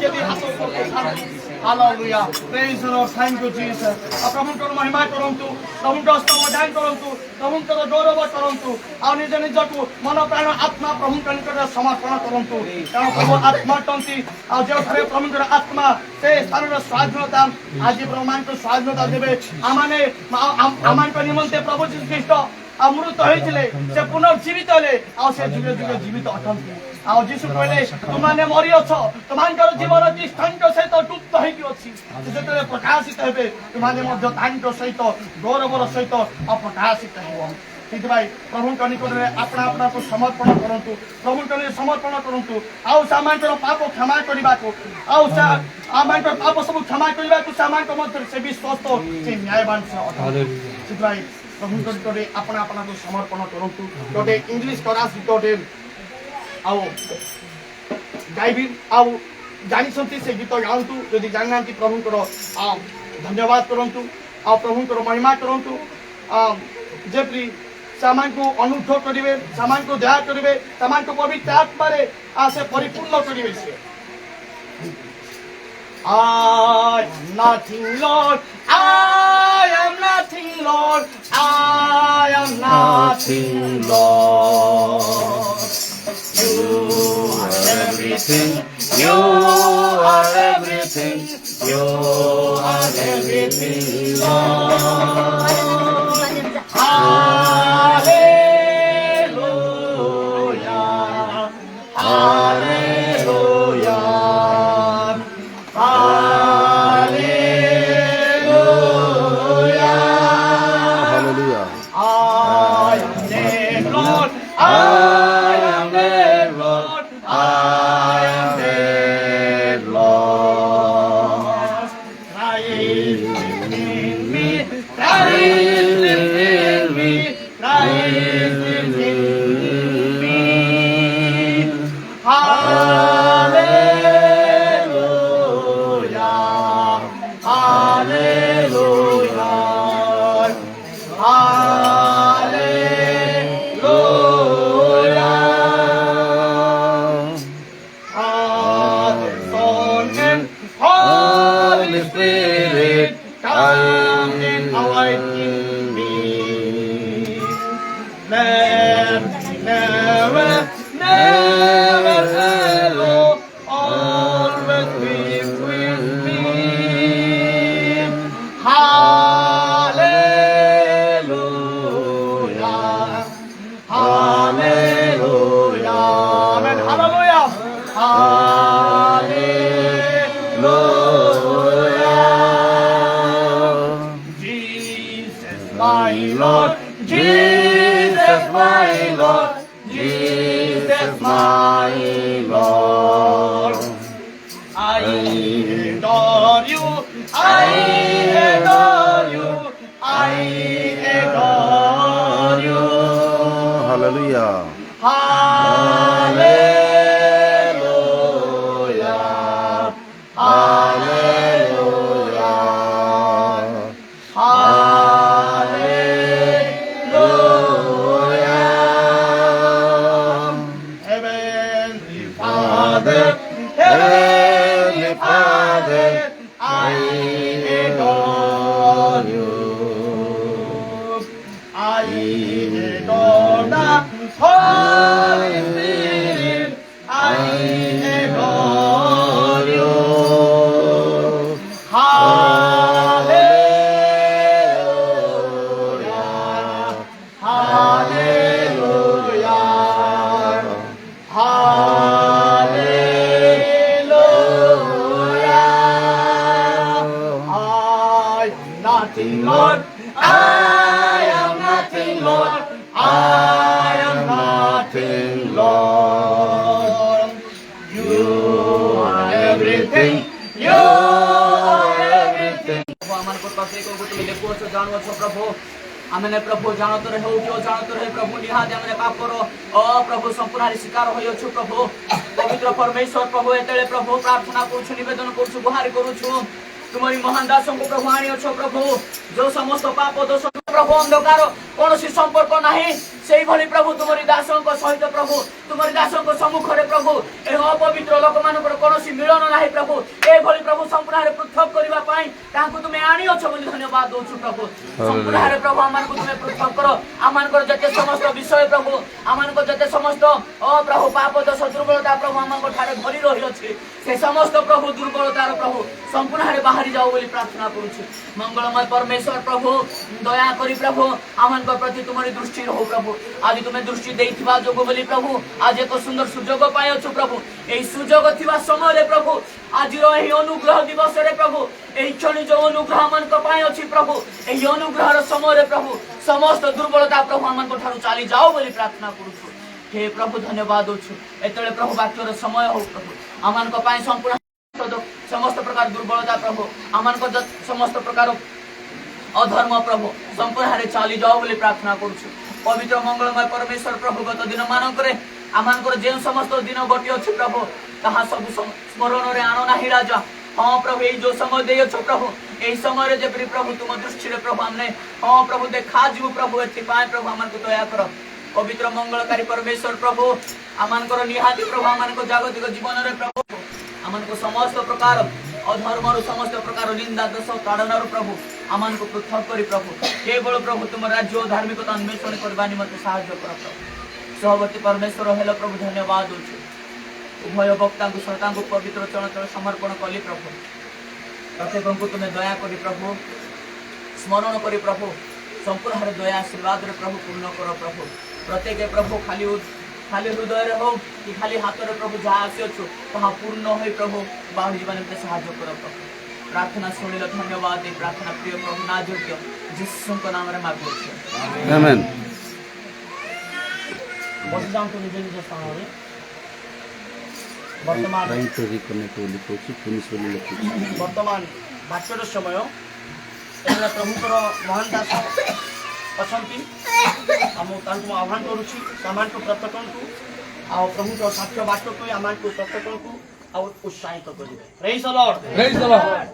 यदि हासिल करते hallelujah praise the Lord thank you Jesus प्रभुଙ୍କର महिमा କରନ୍ତୁ प्रभुଙ୍କ स्तोत्रगान କରନ୍ତୁ प्रभुଙ୍କର गौरव କରନ୍ତୁ ଆଉ ନିଜ ନିଜକୁ ମନ ପ୍ରାଣ ଆତ୍ମା ପ୍ରଭୁଙ୍କ ନିକଟରେ ସମର୍ପଣ କରନ୍ତୁ କାରଣ ପ୍ରଭୁ ଆତ୍ମା ଅଟନ୍ତି ଆଉ ଯେଉଁଠାରେ ପ୍ରଭୁଙ୍କର ଆତ୍ମା ସେ ସ୍ଥାନର ସ୍ୱାଧୀନତା ଆଜି ପ୍ରଭୁମାନଙ୍କୁ ସ୍ୱାଧୀନତା ଦେବେ ଆମମାନଙ୍କ ନିମନ୍ତେ ପ୍ରଭୁ ଯୀଶୁ ଖ୍ରୀଷ୍ଟ अमृत होइथिले से पुनर्जीवित हेले आ से जुगे जुगे जीवित अटंती आ जीसु कहले तुमाने मरि अछ तुमानकर जीवन दृष्टांत सहित गुप्त होइकी अछि जेतले प्रकाशित हेबे तुमाने मध्य तांक सहित गौरवर सहित अप्रकाशित हेबो ସେଥିପାଇଁ ପ୍ରଭୁଙ୍କ ନିକଟରେ ଆପଣା ଆପଣାକୁ ସମର୍ପଣ କରନ୍ତୁ ପ୍ରଭୁଙ୍କ ନିକଟରେ ସମର୍ପଣ କରନ୍ତୁ ଆଉ ସାମାନଙ୍କର ପାପ କ୍ଷମା କରିବାକୁ ଆଉ ସାମାନଙ୍କର ପାପ ସବୁ କ୍ଷମା କରିବାକୁ ସାମାନଙ୍କ ମଧ୍ୟରେ ସେ ବିଶ୍ୱସ୍ତ ସେ ନ୍ୟାୟବାନ ସେ ଅଟନ୍ତି ସେଥିପାଇଁ प्रभुଙ୍କ ନିକଟରେ ଆପଣା ଆପଣାକୁ ସମର୍ପଣ କରନ୍ତୁ ଗୋଟେ ଇଂଲିଶ କରାସ ଗୋଟେ ଆଉ ଗାଇବି ଆଉ ଜାଣିଛନ୍ତି ସେ ଗୀତ ଗାଆନ୍ତୁ ଯଦି ଜାଣିନାହାନ୍ତି ପ୍ରଭୁଙ୍କର ଧନ୍ୟବାଦ କରନ୍ତୁ ଆଉ ପ୍ରଭୁଙ୍କର महिमा କରନ୍ତୁ ଯେପରି सामान को अनुरोध करेंगे सामान को दया करेंगे सामान को पवित्र आत्मा रे आसे परिपूर्ण करेंगे से I am nothing Lord I am nothing Lord I am nothing Lord You are everything You are everything You are everything Lord आमने प्रभु जानत रहे हो जो जानत रहे प्रभु निहाद हमने पाप करो ओ प्रभु संपूर्ण शिकार होयो छु प्रभु पवित्र परमेश्वर प्रभु एतले प्रभु प्रार्थना करू छु निवेदन करू छु गुहार करू छु तुमरी महान दास को प्रभु आनी अच्छो प्रभु जो समस्त पाप दोष प्रभु अंधकार कौन संपर्क नहीं से भली प्रभु तुमरी दास सहित प्रभु तुमरी दास सम्मुख में प्रभु ए अपवित्र लोक मान कौन मिलन ना प्रभु ए भली प्रभु संपूर्ण पृथक करने तुम्हें आनी अच्छो बोली धन्यवाद दौ प्रभु संपूर्ण प्रभु आम तुम्हें पृथक कर आम जते समस्त विषय प्रभु आम जते समस्त प्रभु पाप दोष दुर्बलता प्रभु आम भरी रही अच्छे से समस्त प्रभु दुर्बलतार प्रभु संपूर्ण बाहरी जाओ बोली प्रार्थना करुछु मंगलमय परमेश्वर प्रभु दया करी प्रभु आम प्रति तुम्हारी दृष्टि रहो प्रभु आज तुम्हें दृष्टि देइथिबा जोग बोली प्रभु आज एक सुंदर सुजोग पाइछु प्रभु एई सुजोग थिबा समय प्रभु आज एही अनुग्रह दिवस रे प्रभु एही क्षण जो अनुग्रह आमन को पाइ अछि प्रभु एही अनुग्रहर समय प्रभु समस्त दुर्बलता प्रभु आमन को ठारू चली जाओ बोली प्रार्थना करुछु हे प्रभु धन्यवाद दउछु एतले प्रभु वाक्यर समय हो प्रभु आमन को पाइ संपूर्ण समस्त प्रकार दुर्बलता प्रभु आमन को समस्त प्रकार अधर्म प्रभु संपूर्ण चली जाओ बोली प्रार्थना करुछु पवित्र मंगलमय परमेश्वर प्रभु गत दिन मानकरे आमनकर जे समस्त दिन गटी अछि प्रभु ताहा सब स्मरण रे आनो नाही राजा हाँ प्रभु ये जो समय दे प्रभु यही समय रे जे प्रभु तुम दृष्टि रे प्रभु हमने हाँ प्रभु देखा जीव प्रभु एथि पाए प्रभु आमन को दया कर पवित्र मंगलकारी परमेश्वर प्रभु आमनकर निहाती प्रभु आमनको जागतिक जीवन रे प्रभु आमनको समस्त प्रकार अधर्म समस्त प्रकार निंदा दोष ताड़न प्रभु आमन को पृथक करी प्रभु केवल प्रभु तुम राज्य धार्मिकता अन्वेषण करवा निमंते साहाय्य कर प्रभु सहवर्ती परमेश्वर हेलो प्रभु धन्यवाद दउछु उभय वक्ता को श्रोता को पवित्र चरण समर्पण कली प्रभु प्रत्येक को तुम्हें दया करी प्रभु स्मरण करी प्रभु संपूर्ण दया आशीर्वाद रे प्रभु पूर्ण कर प्रभु प्रत्येक प्रभु खाली हृदय हो कि खाली हाथ रे प्रभु जहाँ आसीछु ताहा पूर्ण हो प्रभु बाहरी जीवन में साहाय्य कर प्रभु प्रार्थना शुणिल धन्यवाद दे प्रार्थना प्रिय प्रभु ना जोग्य यीशु को नाम रे मांगु छी आमेन। बस जाम तो निज निज स्थान रे वर्तमान वर्तमान वाक्यर समय एला प्रभुकर महान दास अछंती हम तांको आह्वान करूछी सामान को प्रत्येक को आ प्रभु को साक्ष्य वाक्य को आमान को प्रत्येक को आ उत्साहित करिवे praise the Lord praise the Lord.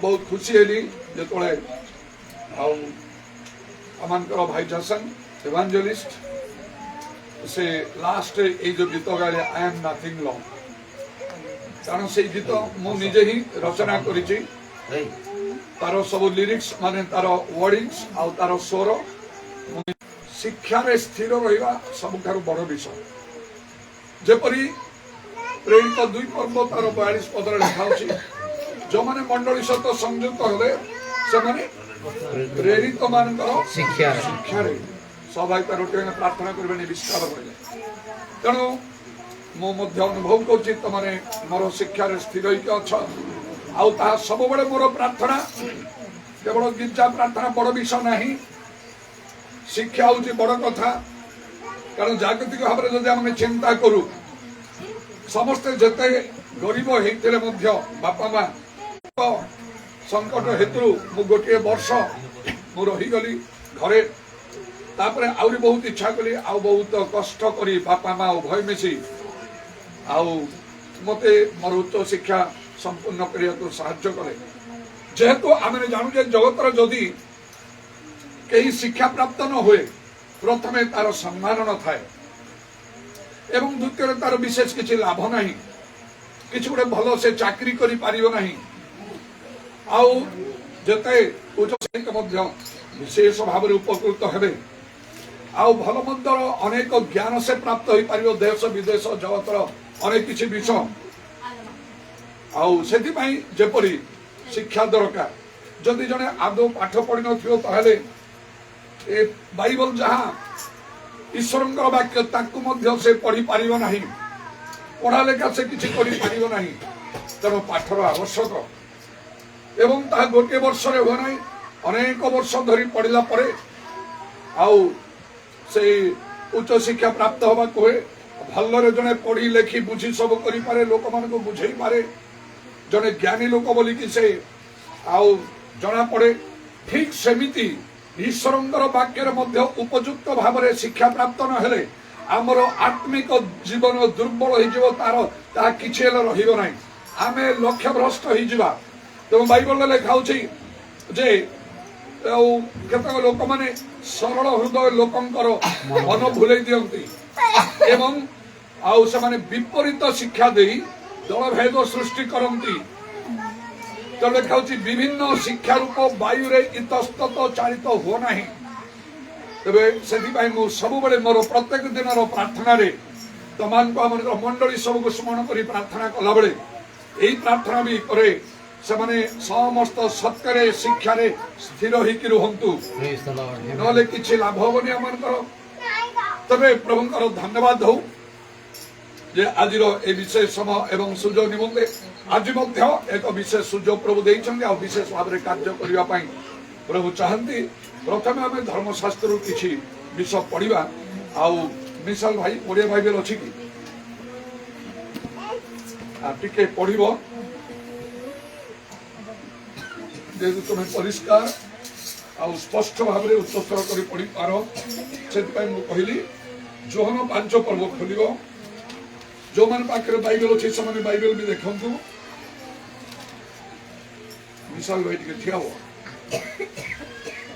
बहुत खुशी हेली जो आमनकर भाई जसन इवांजेलिस्ट से लास्ट ये जो गीत गाले आई एम नथिंग लॉन्ग कारण से गीत मु निजे ही रचना करिछि तार सब लिरिक्स माने तार वर्डिंग्स आ तार स्वर शिक्षा रे स्थिर रहिबा सबठारु बड़ विषय जेपरी प्रेरित 2 पर्व तार 42 पद रे लिखा अछि जो माने मंडली सहित संयुक्त हेले से माने प्रेरित मानकर शिक्षा रे स्वाभाविक रूपे प्रार्थना करबे विस्तार करे तेणु मो मध्य अनुभव करछि तमने मोर शिक्षा रे स्थिर होइके अछ आउ ता सब बड़े मोर प्रार्थना केवल गिरजा प्रार्थना बड़ विषय नहीं शिक्षा हूँ बड़ कथा कारण जागतिक भाव में जब आम चिंता करूँ समस्ते जिते गरीब होते बापा माँ संकट हेतु मु गोटे वर्ष मु रहीगली घरे तापर आउरी बहुत इच्छा कली आउ बहुत कष्ट करी बापा माँ उभय मिसी आउ मते मोर उच्च शिक्षा संपूर्ण करने को साहाय्य करे जेहेतु आम जानू जगतर जदि कहीं शिक्षा प्राप्त न हुए प्रथमे तार सम्मान न थाए एवं द्वितीय तार विशेष किसी लाभ नहीं किसी गोटे भल से चाकरी करि पारिबो नहीं आउ जते उच्च शिक्षा विशेष भाव में उपकृत हेबे आउ भल मंदर अनेक ज्ञान से प्राप्त हो पारिबो देश विदेश जगतर अनेक किसी विषय आउ सेथिपाई जेपरी शिक्षा दरकार जदि जने आदौ पाठ पढ़ी नथियो ताहले ए बाइबल जहाँ ईश्वरंकर वाक्य ताकू मध्य से पढ़ी पारिबो नहीं पढ़ा लेखा से किछि करि पारिबो नहीं ତେଣୁ ପାଠର ଆବଶ୍ୟକ ଏବଂ ତାହା ଗୋଟିଏ ବର୍ଷରେ ହୁଏ ନାହିଁ, ଅନେକ ବର୍ଷ ଧରି ପଢିଲା ପରେ ଆଉ ସେଇ ଉଚ୍ଚ ଶିକ୍ଷା ପ୍ରାପ୍ତ ହେବାକୁ ହୁଏ। ଭଲରେ ଜଣେ ପଢି ଲେଖି ବୁଝି ସବୁ କରିପାରେ, ଲୋକମାନଙ୍କୁ ବୁଝେଇ ପାରେ, ଜଣେ ଜ୍ଞାନୀ ଲୋକ ବୋଲିକି ସେ ଆଉ ଜଣା ପଡେ। ଠିକ ସେମିତି ଈଶ୍ୱରଙ୍କର ବାକ୍ୟରେ ମଧ୍ୟ ଉପଯୁକ୍ତ ଭାବରେ ଶିକ୍ଷା ପ୍ରାପ୍ତ ନହେଲେ ଆମର ଆତ୍ମିକ ଜୀବନ ଦୁର୍ବଳ ହେଇଯିବ, ତାହା କିଛି ହେଲେ ରହିବ ନାହିଁ, ଆମେ ଲକ୍ଷ୍ୟଭ୍ରଷ୍ଟ ହେଇଯିବା। ତେଣୁ ବାଇବଲରେ ଲେଖା ହଉଛି ଯେ ଆଉ କେତେକ ଲୋକମାନେ ସରଳ ହୃଦୟ ଲୋକଙ୍କର ମନ ଭୁଲେଇ ଦିଅନ୍ତି ଏବଂ ଆଉ ସେମାନେ ବିପରୀତ ଶିକ୍ଷା ଦେଇ ଦଳଭେଦ ସୃଷ୍ଟି କରନ୍ତି। ତେଣୁ ଲେଖା ହଉଛି ବିଭିନ୍ନ ଶିକ୍ଷା ରୂପ ବାୟୁରେ ଇତସ୍ତତ ଚାଳିତ ହୁଅ ନାହିଁ। ତେବେ ସେଥିପାଇଁ ମୁଁ ସବୁବେଳେ ମୋର ପ୍ରତ୍ୟେକ ଦିନର ପ୍ରାର୍ଥନାରେ ତମାନଙ୍କୁ ଆମର ମଣ୍ଡଳୀ ସବୁକୁ ସ୍ମରଣ କରି ପ୍ରାର୍ଥନା କଲାବେଳେ ଏହି ପ୍ରାର୍ଥନା ବି କରେ, ସେମାନେ ସମସ୍ତ ସତ୍ୟରେ ଶିକ୍ଷାରେ ସ୍ଥିର ହେଇକି ରୁହନ୍ତୁ, ନହେଲେ କିଛି ଲାଭ ହବନି ଆମମାନଙ୍କର। ତେବେ ପ୍ରଭୁଙ୍କର ଧନ୍ୟବାଦ ହଉ ଯେ ଆଜିର ଏ ବିଶେଷ ସମୟ ଏବଂ ସୁଯୋଗ ନିମନ୍ତେ ଆଜି ମଧ୍ୟ ଏକ ବିଶେଷ ସୁଯୋଗ ପ୍ରଭୁ ଦେଇଛନ୍ତି ଆଉ ବିଶେଷ ଭାବରେ କାର୍ଯ୍ୟ କରିବା ପାଇଁ ପ୍ରଭୁ ଚାହାନ୍ତି। ପ୍ରଥମେ ଆମେ ଧର୍ମଶାସ୍ତ୍ରରୁ କିଛି ବିଷୟ ପଢିବା। ଆଉ ମିଶାଲ ଭାଇ ଓଡ଼ିଆ ବାଇବେଲ ଅଛି କି ଟିକେ ପଢିବ, ଯେହେତୁ ତୁମେ ପରିଷ୍କାର ଆଉ ସ୍ପଷ୍ଟ ଭାବରେ ଉଚ୍ଚସ୍ତର କରି ପଢିପାର, ସେଥିପାଇଁ ମୁଁ କହିଲି ଯୋହନ 5 ପର୍ବ ଖୋଲିବ। ଯୋଉମାନେ ପାଖରେ ବାଇବେଲ ଅଛି ସେମାନେ ବାଇବେଲ ବି ଦେଖନ୍ତୁ। ବିଶାଲ ଭାଇ ଟିକେ ଠିଆ ହୁଅ।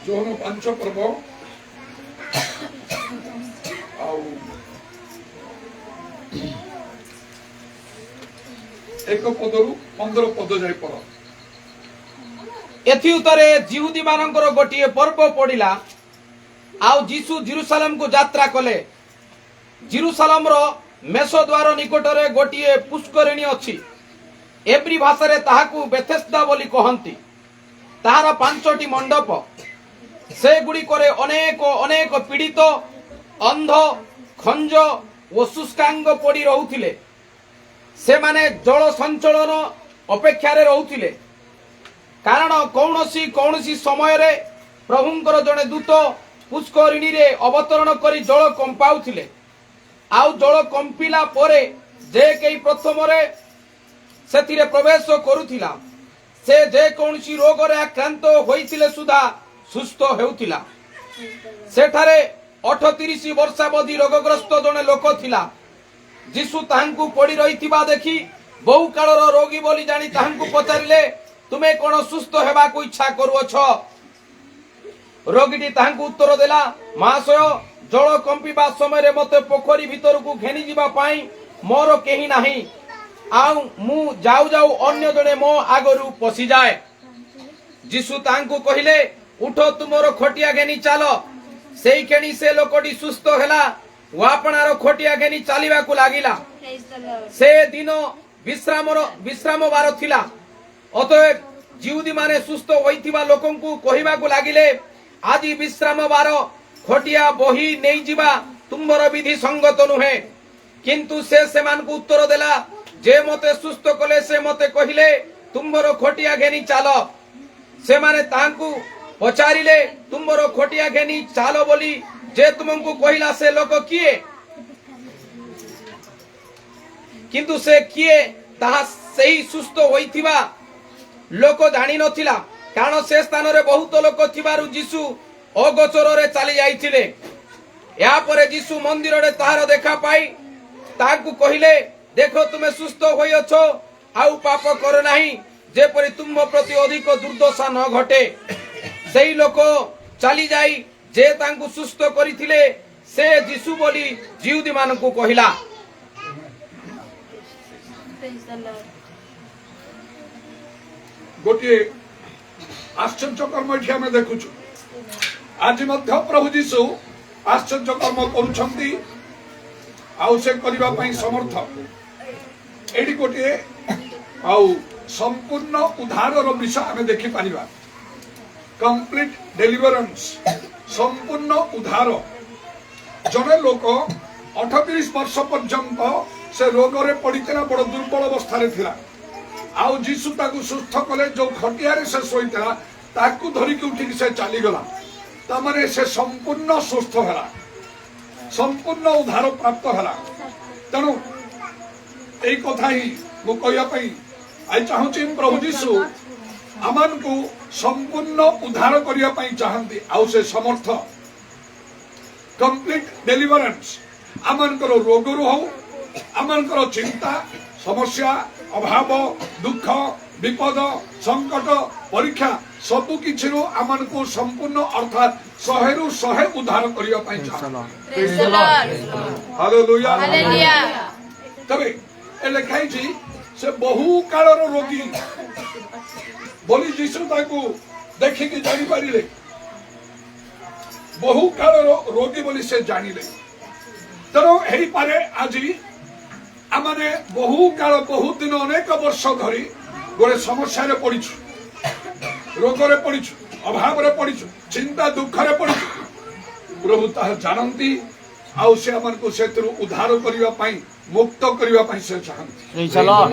ଯୋହନ 5 ପର୍ବ ଆଉ 1 ପଦରୁ 15 ପଦ ଯାଇ ପଢ। ଏଥି ଉତ୍ତରେ ଜିହୁଦୀ ମାନଙ୍କର ଗୋଟିଏ ପର୍ବ ପଡିଲା। ଆଉ ଯୀଶୁ ଜେରୁସାଲେମ କୁ ଯାତ୍ରା କଲେ। ଜେରୁସାଲେମର ମେଷ ଦ୍ୱାର ନିକଟରେ ଗୋଟିଏ ପୁଷ୍କରିଣୀ ଅଛି। ଏବ୍ରୀ ଭାଷାରେ ତାହାକୁ ବେଥେସ୍ଦା ବୋଲି କହନ୍ତି। ତାହାର 5ଟି ମଣ୍ଡପ, ସେଗୁଡ଼ିକରେ ଅନେକ ଅନେକ ପୀଡ଼ିତ, ଅନ୍ଧ, ଖଞ୍ଜ ଓ ଶୁଷ୍କାଙ୍ଗ ପଡ଼ି ରହୁଥିଲେ। ସେମାନେ ଜଳ ସଞ୍ଚଳନ ଅପେକ୍ଷାରେ ରହୁଥିଲେ, କାରଣ କୌଣସି ସମୟରେ ପ୍ରଭୁଙ୍କର ଜଣେ ଦୂତ ପୁଷ୍କରିଣୀରେ ଅବତରଣ କରି ଜଳ କମ୍ପାଉଥିଲେ। ଆଉ ଜଳ କମ୍ପିଲା ପରେ ଯେ କେହି ପ୍ରଥମରେ ସେଥିରେ ପ୍ରବେଶ କରୁଥିଲା ସେ ଯେକୌଣସି ରୋଗରେ ଆକ୍ରାନ୍ତ ହୋଇଥିଲେ ସୁଦ୍ଧା ସୁସ୍ଥ ହେଉଥିଲା। ସେଠାରେ 38 ବର୍ଷାବଧି ରୋଗଗ୍ରସ୍ତ ଜଣେ ଲୋକ ଥିଲା। ଯୀଶୁ ତାହାଙ୍କୁ ପଡ଼ି ରହିଥିବା ଦେଖି ବହୁ କାଳର ରୋଗୀ ବୋଲି ଜାଣି ତାହାଙ୍କୁ ପଚାରିଲେ, ତୁମେ କଣ ସୁସ୍ଥ ହେବାକୁ ଇଚ୍ଛା କରୁଅଛ? ରୋଗୀଟି ତାହାଙ୍କୁ ଉତ୍ତର ଦେଲା, ମହାଶୟ, ଜଳ କମ୍ପିବା ସମୟରେ ମତେ ପୋଖରୀ ଭିତରକୁ ଘେନି ଯିବା ପାଇଁ ମୋର କେହି ନାହିଁ, ଆଉ ମୁଁ ଯାଉ ଯାଉ ଅନ୍ୟ ଜଣେ ମୋ ଆଗରୁ ପଶିଯାଏ। ଯୀଶୁ ତାହାଙ୍କୁ କହିଲେ, ଉଠ, ତୁମର ଖଟିଆ ଘେନି ଚାଲ। ସେଇ କ୍ଷଣି ସେ ଲୋକଟି ସୁସ୍ଥ ହେଲା ଓ ଆପଣାର ଖଟିଆ ଘେନି ଚାଲିବାକୁ ଲାଗିଲା। ସେ ଦିନ ବିଶ୍ରାମ ବାର ଥିଲା। ଅତଏବ ଜିହୁଦୀ ମାନେ ସୁସ୍ଥ ହୋଇଥିବା ଲୋକଙ୍କୁ କହିବାକୁ ଲାଗିଲେ, ଆଜି ବିଶ୍ରାମ ବାର, ଖଟିଆ ବହି ନେଇଯିବା ତୁମର ବିଧି ସଙ୍ଗତ ନୁହେଁ। କିନ୍ତୁ ସେ ସେମାନଙ୍କୁ ଉତ୍ତର ଦେଲା, ଯେ ମତେ ସୁସ୍ଥ କଲେ ସେ ମତେ କହିଲେ, ତୁମର ଖଟିଆ ଘେନି ଚାଲ। ସେମାନେ ତାହାଙ୍କୁ ପଚାରିଲେ, ତୁମର ଖଟିଆ ଘେନି ଚାଲ ବୋଲି ଯେ ତୁମକୁ କହିଲା ସେ ଲୋକ କିଏ? କିନ୍ତୁ ସେ କିଏ ତାହା ସେହି ସୁସ୍ଥ ହୋଇଥିବା ଲୋକ ଜାଣିନଥିଲା, କାରଣ ସେ ସ୍ଥାନରେ ବହୁତ ଲୋକ ଥିବାରୁ ଯୀଶୁ ଅଗୋଚରରେ ଚାଲି ଯାଇଥିଲେ। ଏହାପରେ ଯୀଶୁ ମନ୍ଦିରରେ ତାହାର ଦେଖା ପାଇ ତାହାକୁ କହିଲେ, ଦେଖ, ତୁମେ ସୁସ୍ଥ ହୋଇଅଛ, ଆଉ ପାପ କର ନାହିଁ, ଯେପରି ତୁମ ପ୍ରତି ଅଧିକ ଦୁର୍ଦ୍ଦଶା ନ ଘଟେ। ସେହି ଲୋକ ଚାଲି ଯାଇ ଯେ ତାଙ୍କୁ ସୁସ୍ଥ କରିଥିଲେ ସେ ଯୀଶୁ ବୋଲି ଜିହୁଦୀ ମାନଙ୍କୁ କହିଲା। ଗୋଟିଏ ଆଶ୍ଚର୍ଯ୍ୟ କର୍ମ ଏଠି ଆମେ ଦେଖୁଛୁ। ଆଜି ମଧ୍ୟ ପ୍ରଭୁ ଯୀଶୁ ଆଶ୍ଚର୍ଯ୍ୟ କର୍ମ କରୁଛନ୍ତି, ଆଉ ସେ କରିବା ପାଇଁ ସମର୍ଥ। ଏଠି ଗୋଟିଏ ଆଉ ସମ୍ପୂର୍ଣ୍ଣ ଉଦ୍ଧାରର ବିଷୟ ଆମେ ଦେଖିପାରିବା। କମ୍ପ୍ଲିଟ ଡେଲିଭରାନ୍ସ, ସମ୍ପୂର୍ଣ୍ଣ ଉଦ୍ଧାର। ଜଣେ ଲୋକ 38 ବର୍ଷ ପର୍ଯ୍ୟନ୍ତ ସେ ରୋଗରେ ପଡିଥିଲା, ବଡ ଦୁର୍ବଳ ଅବସ୍ଥାରେ ଥିଲା। आउ जीशु ताकू सुस्थ कले जो खटियारे से शोइतला ताकू धरिकी उठिकी से चलीगला तामाने से संपूर्ण सुस्थ होला संपूर्ण उद्धार प्राप्त होला तेणु এই কথাই মু কইয়া পাই আই চাহুছি প্রভু যীশু আমানকু সম্পূর্ণ উদ্ধার করিয়া পাই চাহান্তি আউ সে সমর্থ কমপ্লিট ডেলিভারেন্স আমানকৰ রোগরু হও আমানকৰ চিন্তা সমস্যা অভাব দুঃখ বিপদ সংকট পরীক্ষা सबु किछि आमनकु संपूर्ण अर्थात 100 रु 100 उद्धार करिया पाई चाहन्ति हालेलुया हालेलुया तबे एले खाइछि से बहु कालर रोगी बोली जीशु ताकू देखि के जानि पारिले बहु कालर रोगी बोली से जानिले तरो हेई पारे आजि आमाने बहु काल बहुत दिन अनेक वर्ष धरि गोरे समस्या रे पडिछु रोगरे पडिछु अभाव रे पडिछु चिंता दुख रे पडिछु प्रभु ताह जानंती आउ से हमन को सेतरु उद्धार करिवा पई मुक्त करिवा पई से चाहंती प्रेज द लॉर्ड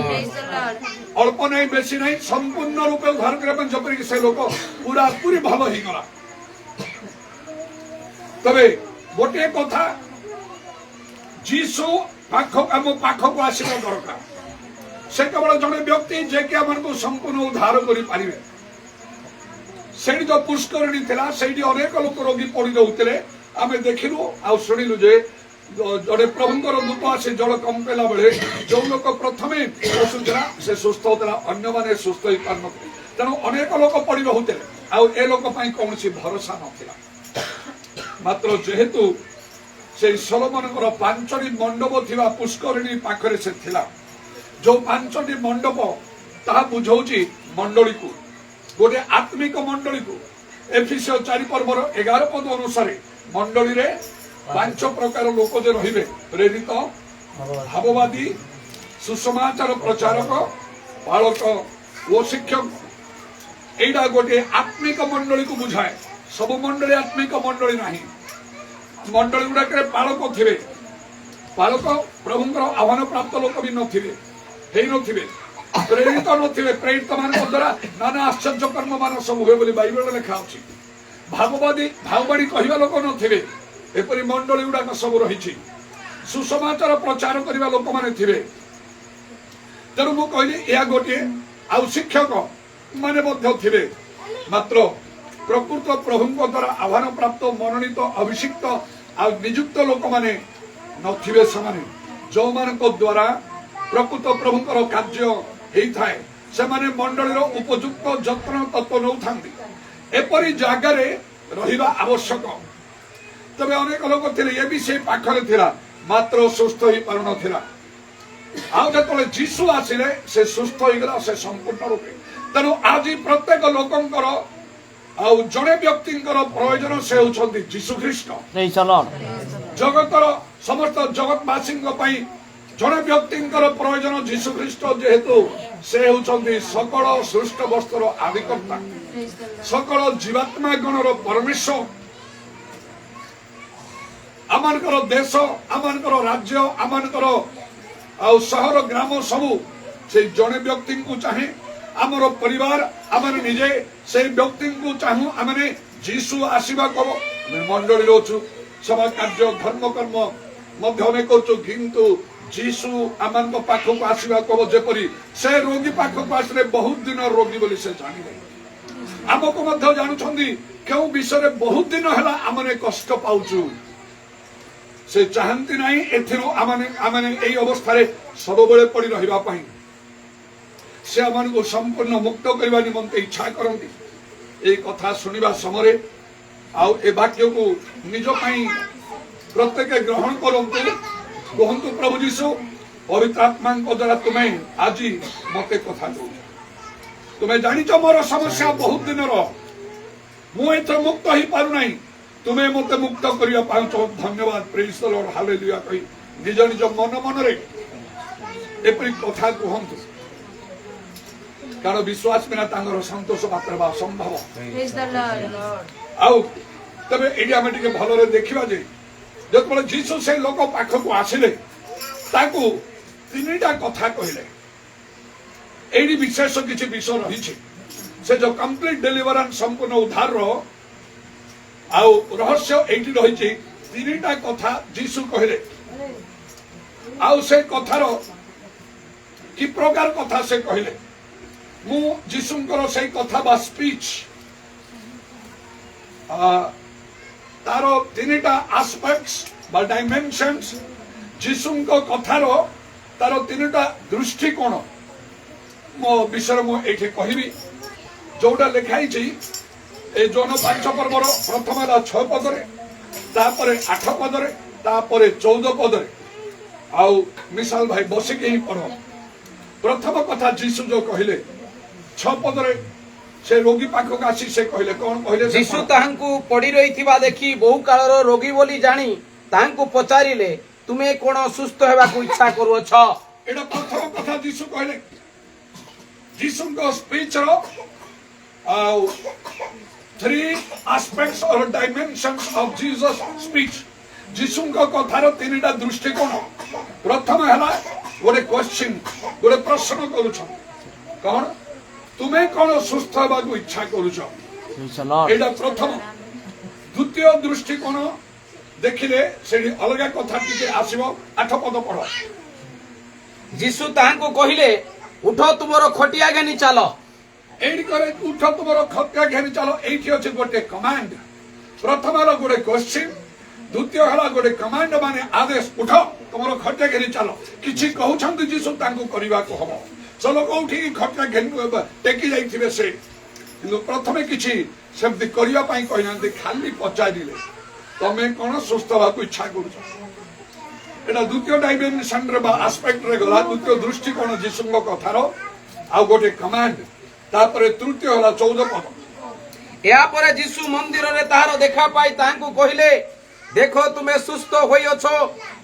अल्प नहीं बेसी नहीं संपूर्ण रूपे उद्धार करिवा पई जपरि के से लोक पूरा पूरी भलो ही गला तबे गोटे कथा जीसु पाखो हम पाखो को आसीबा दरकार से केवल जने व्यक्ति जे के हमन को संपूर्ण उद्धार करि पारिबे सेठी जो पुष्करणी थिला सेठी अनेक लोक रोगी पड़ी रहउतले आमे देखिलु आ सुनिलु जे जड़े प्रभुंकर दूत आसे जल कम पेला बेले जो लोक प्रथमे सुधरा से सुस्थ होतला अन्य माने सुस्थ होई पार नथि तेणु अनेक लोक पड़ी रहउतले आ ए लोक पई कोनसी भरोसा नथिला मात्र जेहेतु से सोलोमनकर पांचटी मंडप थिबा पुष्करणी पाखरे से थिला जो पांचटी मंडप ता बुझौची मंडली को गोटे आत्मिक मंडली को एफिसियो 4 पर्वर 11 पद अनुसार मंडली रे 5 प्रकार लोक जे रहिबे प्रेरित भाववादी सुसमाचार प्रचारक पालक ओ शिक्षक एडा गोटे आत्मिक मंडली को बुझाए सब मंडली आत्मिक मंडली नाही मंडली गुडा करे पालक थिबे पालक प्रभुंकर आह्वान प्राप्त लोक भी नथिबे हेई नथिबे प्रेरित नथिबे प्रेरित मान द्वारा नाना आश्चर्य कर्म मान सब हुए बोली बाइबल लिखा अछि भाववादी भाववादी कहिबा लोक नथिबे एपरि मंडली गुडा सब रहिछि सुसमाचार प्रचार करिबा लोक माने थिबे तेणु मु कहली या गोटे आ शिक्षक माने मध्य थिबे मात्र प्रकृत प्रभुंक द्वारा आह्वान प्राप्त मनोनीत अभिषिक्त आ नियुक्त लोक माने नथिबे समाने जो मानक द्वारा प्रकृत प्रभुंकर कार्य हेई थाए से माने मंडलीर उपयुक्त जत्न तत्व नौ थांती एपरी जागारे रहिबा आवश्यक तबे अनेक लोक थिले ये भी से पाखरे थिला मात्र सुस्थ ही पारु नथिला आ जतले जीसु आसिले से सुस्थ होई गेला से संपूर्ण रूपे तेणु आज प्रत्येक लोकंकर आ जने व्यक्तिंकर प्रयोजन से होछंती जीसु ख्रीष्ट प्रेज द लॉर्ड जगतर समस्त जगतवासी पई जने व्यक्तिंकर प्रयोजन जीसु ख्रीष्ट जेहेतु से होछंती सकल सृष्ट वस्तुर आदिकर्ता सकल जीवात्मा गणर परमेश्वर आमानकर देश आमानकर राज्य आमानकर आ शहर ग्राम सबु से जने व्यक्ति को चाहे आमर परिवार आमने निजे से व्यक्ति को चाहू आमने जीसु आशीवा कब मंडली रोचु सभा कार्य धर्म कर्म मध्य करूँ किंतु जीसु आमान पाखक आसवा कब जेपरी से रोगी पाखक आसले बहुत दिन रोगी बोली से जानिले आमको मध्य जानुछंदी केउ विषय बहुत दिन हैला आमने कष्ट पाउछु से चाहंती नहीं एथिरो आमने एई अवस्था रे सबबेले पड़ी रहिबा पई से आमान को संपूर्ण मुक्त करबा निमंते इच्छा करंती ए कथा सुनिबा समय आउ ए वाक्य को निज पई प्रत्येक ग्रहण करंतु कहंतु प्रभु जीशु पवित्र आत्मा द्वारा तुम्हें आज मते कथा दो तुम्हें जानिच मोर समस्या बहुत दिन मु एथर मुक्त ही पारु नहीं तुम्हें मते मुक्त करिया पाउछ धन्यवाद प्रेज द लॉर्ड हालेलुया कहि निज निज मन मन रे एपरि कथा कहंतु कारण विश्वास बिना तांगर संतोष मात्र बा संभव प्रेज द लॉर्ड आउ तबे एडी हम टिके भलो रे देखिबा जे जतबले जीसु से लोक पाखक आसिले ताकू तीनटा कथा कहले এইটি বিশেষ কিছু বিষয় রয়েছে সে যে কমপ্লিট ডেলিভারান্স সম্পূর্ণ উদ্ধার আউ রহস্য এইটি রয়েছে তিনটা কথা যীশু কহিলে আউ সে কথার কি প্রকার কথা সে কহিলে মু যীশুঙ্কর সেই কথা বা স্পিচ তার তিনটা আসপেক্টস বা ডাইমেনশনস যীশুঙ্ক কথার তার তিনটা দৃষ্টিকোণ মো বিষয়ে মু এটি কহিবি जोटा लिखाई ए जौन 5 पर्वर प्रथम है 6 पदरे तापर 8 पदरे तापर 14 पदरे आउ मिसाल भाई बसिक ही पढ़ प्रथम कथा जीशु जो कहले 6 पदरे से रोगी पाखक आसी से कहले कौन कहले जीशु ताहांकु पड़ी रहिथिबा देखि बहु कालर रोगी बोली जानी ताहांकु पचारिले तुमे कोन सुस्थ हेबाकु इच्छा करूछ एटा प्रथम कथा जीशु कहले जीशु को स्पीच रो three aspects or dimensions of Jesus speech जीशु को कथार तीनटा दृष्टिकोण प्रथम है गोटे क्वेश्चन गोटे प्रश्न करुछ कौन तुम्हें कौन सुस्थ होगा इच्छा करुछ एटा प्रथम द्वितीय दृष्टिकोण देखिले से अलग कथा टिके आसीबो 8 पद पढ़ जीशु ताहांकु कहिले उठो तुमरो खटिया घेनी चलो एडी करे उठ तुमरो खटिया घेनी चलो एठी अछि गोटे कमांड प्रथम हला गोटे क्वेश्चन द्वितीय हला गोटे कमांड माने आदेश उठ तुमरो खटिया घेनी चलो किछि कहू छंती जीसु तांको करिवा को हबो चलो कोठी खटिया घेनी टेकी जाइथिबे से किंतु प्रथमे किछि सेमति करिवा पई कहिनांती खाली पचारिले तमे कोन सुस्थ होबा को इच्छा करूछ एटा द्वितीय डाइमेंशन रे बा एस्पेक्ट रे गला द्वितीय दृष्टिकोण जीसुଙ୍କ कथारो आ गोटे कमांड तापरे तृतीय होला 14 पद या परे जीशु मंदिर रे ताहारो देखा पाई तांकु कहिले देखो तुमे सुस्थ होई अछो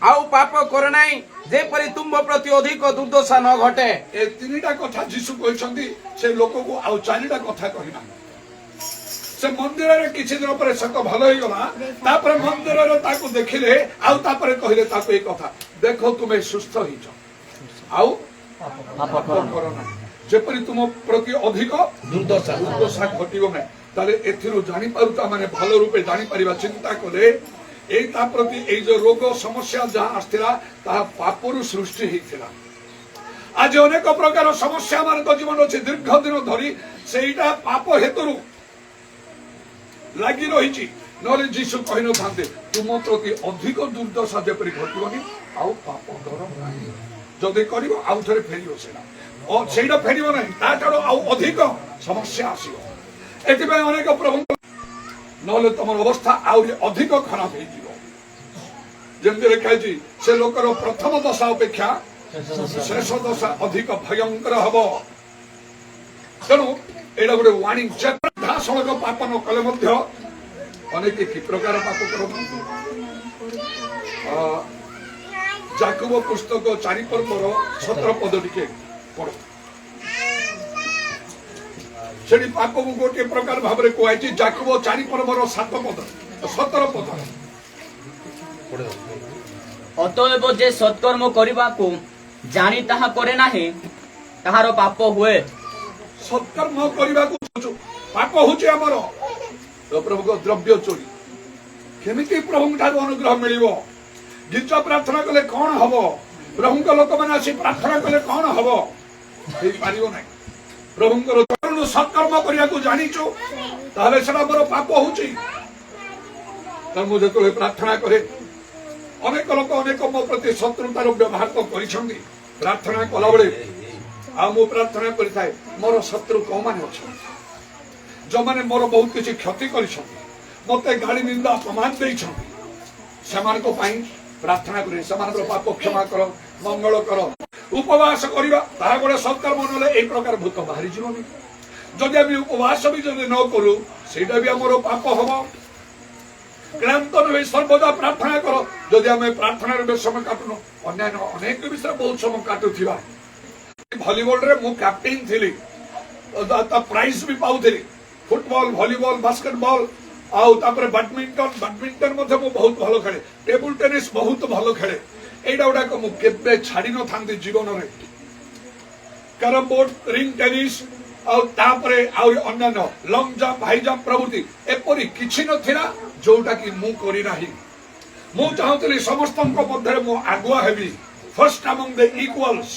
आउ पाप कर नाही जे परि तुम प्रति अधिक दुर्दशा न घटे ए तीनटा कथा जीशु कहिसंती से लोक को आउ चारिटा कथा कहिना से मंदिर रे किछि दिन पर सक भलो होई गला तापरे मंदिर रे ताकू देखिले आउ तापरे कहिले ताकू ए कथा देखो तुमे सुस्थ होइछो आउ पाप कर नाही जेपरि तुम प्रति अधिक दुर्दशा घटिबो नै ताले एथिरो जानि पारुता माने भलो रूपे जानि परिबा चिंता करे एता प्रति ए जो रोग समस्या जहां आस्थिला ता पापरु सृष्टि हेतिला आज अनेक प्रकार समस्या मान जीवन अछि दीर्घ दिन धरि सेइटा पाप हेतुरु लागि रहिछि नले जीशु कहिनो थांते तुम प्रति अधिक दुर्दशा जेपरि घटिबोनी आउ पाप कर नाही जदि करिवो आउ थरे फेरियो सेना और सेटा फेरिबो नाही ताटारो आउ अधिक समस्या आसीबो एतिबे अनेक प्रभु नले तमर अवस्था आउरी अधिक खराब हे जिवो जेंति लेखाइछि से लोकर प्रथम दशा अपेक्षा शेष दशा अधिक भयंकर हबो तेणु एटा गोटे वार्निंग चेता सड़क पाप न कले मध्य अनेक कि प्रकार पाप करबो जाकब पुस्तक 4 पर्वर 17 पद टिके पढ़ सेठी पाप को गोटे प्रकार भाव में कहुई जाकब 4 पर्वर 7 पद 17 पद अतएव जे सत्कर्म करबा को जानी ताहा करे नाही ताहार पाप हुए सत्कर्म करबा को पाप होचे हमर तो प्रभु को द्रव्य चोरी केमिति प्रभु ठार अनुग्रह मिलिबो गिरजा प्रार्थना कले कौन हबो प्रभु को लोक माने आसी प्रार्थना कले कौन हबो हे पारिबो नै प्रभु को चरण सत्कर्म करिया को जानिचो ताले सेना मोर पाप होची त मु जेतले प्रार्थना करे अनेक लोक अनेक मो प्रति शत्रुतार व्यवहार तो करिसंदी प्रार्थना कला बळे आ मु प्रार्थना करि थाए मोर शत्रु को माने अछि जो माने मोर बहुत किछि क्षति करिसंदी मते गाली निंदा अपमान दैछंदी समान को पाई प्रार्थना करे समान को पाप क्षमा करो मंगल करो उपवास करिबा ता गोटे सत्कर्म नले एक प्रकार भूत बाहरी जीवनी जदि हम उपवास भी जदि न करू सेटा भी हमरो पाप हबो क्लांत न सर्वदा प्रार्थना करो जदि हम प्रार्थना रे समय काटनो अन्य अनेक विषय बहुत समय काटुथिबा वॉलीबॉल रे मु कैप्टन थिली ता प्राइज भी पाउथिली फुटबॉल वॉलीबॉल बास्केटबॉल आउ तापर बैडमिंटन मध्ये मु बहुत भलो खेले टेबल टेनिस बहुत भलो खेले एडा उडा को मु केबे छाडी न थांदी जीवन रे କ୍ୟାରମ ବୋର୍ଡ, ରିଂ ଟେନିସ୍ ଆଉ ତାପରେ ଆହୁରି ଅନ୍ୟାନ୍ୟ ଲଙ୍ଗ ଜମ୍ପ, ହାଇ ଜମ୍ପ ପ୍ରଭୃତି ଏପରି କିଛି ନଥିଲା ଯୋଉଟା କି ମୁଁ କରିନାହିଁ। ମୁଁ ଚାହୁଁଥିଲି ସମସ୍ତଙ୍କ ମଧ୍ୟରେ ମୁଁ ଆଗୁଆ ହେବି, ଫର୍ଷ୍ଟ ଆମଙ୍ଗ ଦ ଇକ୍ୱାଲ୍ସ,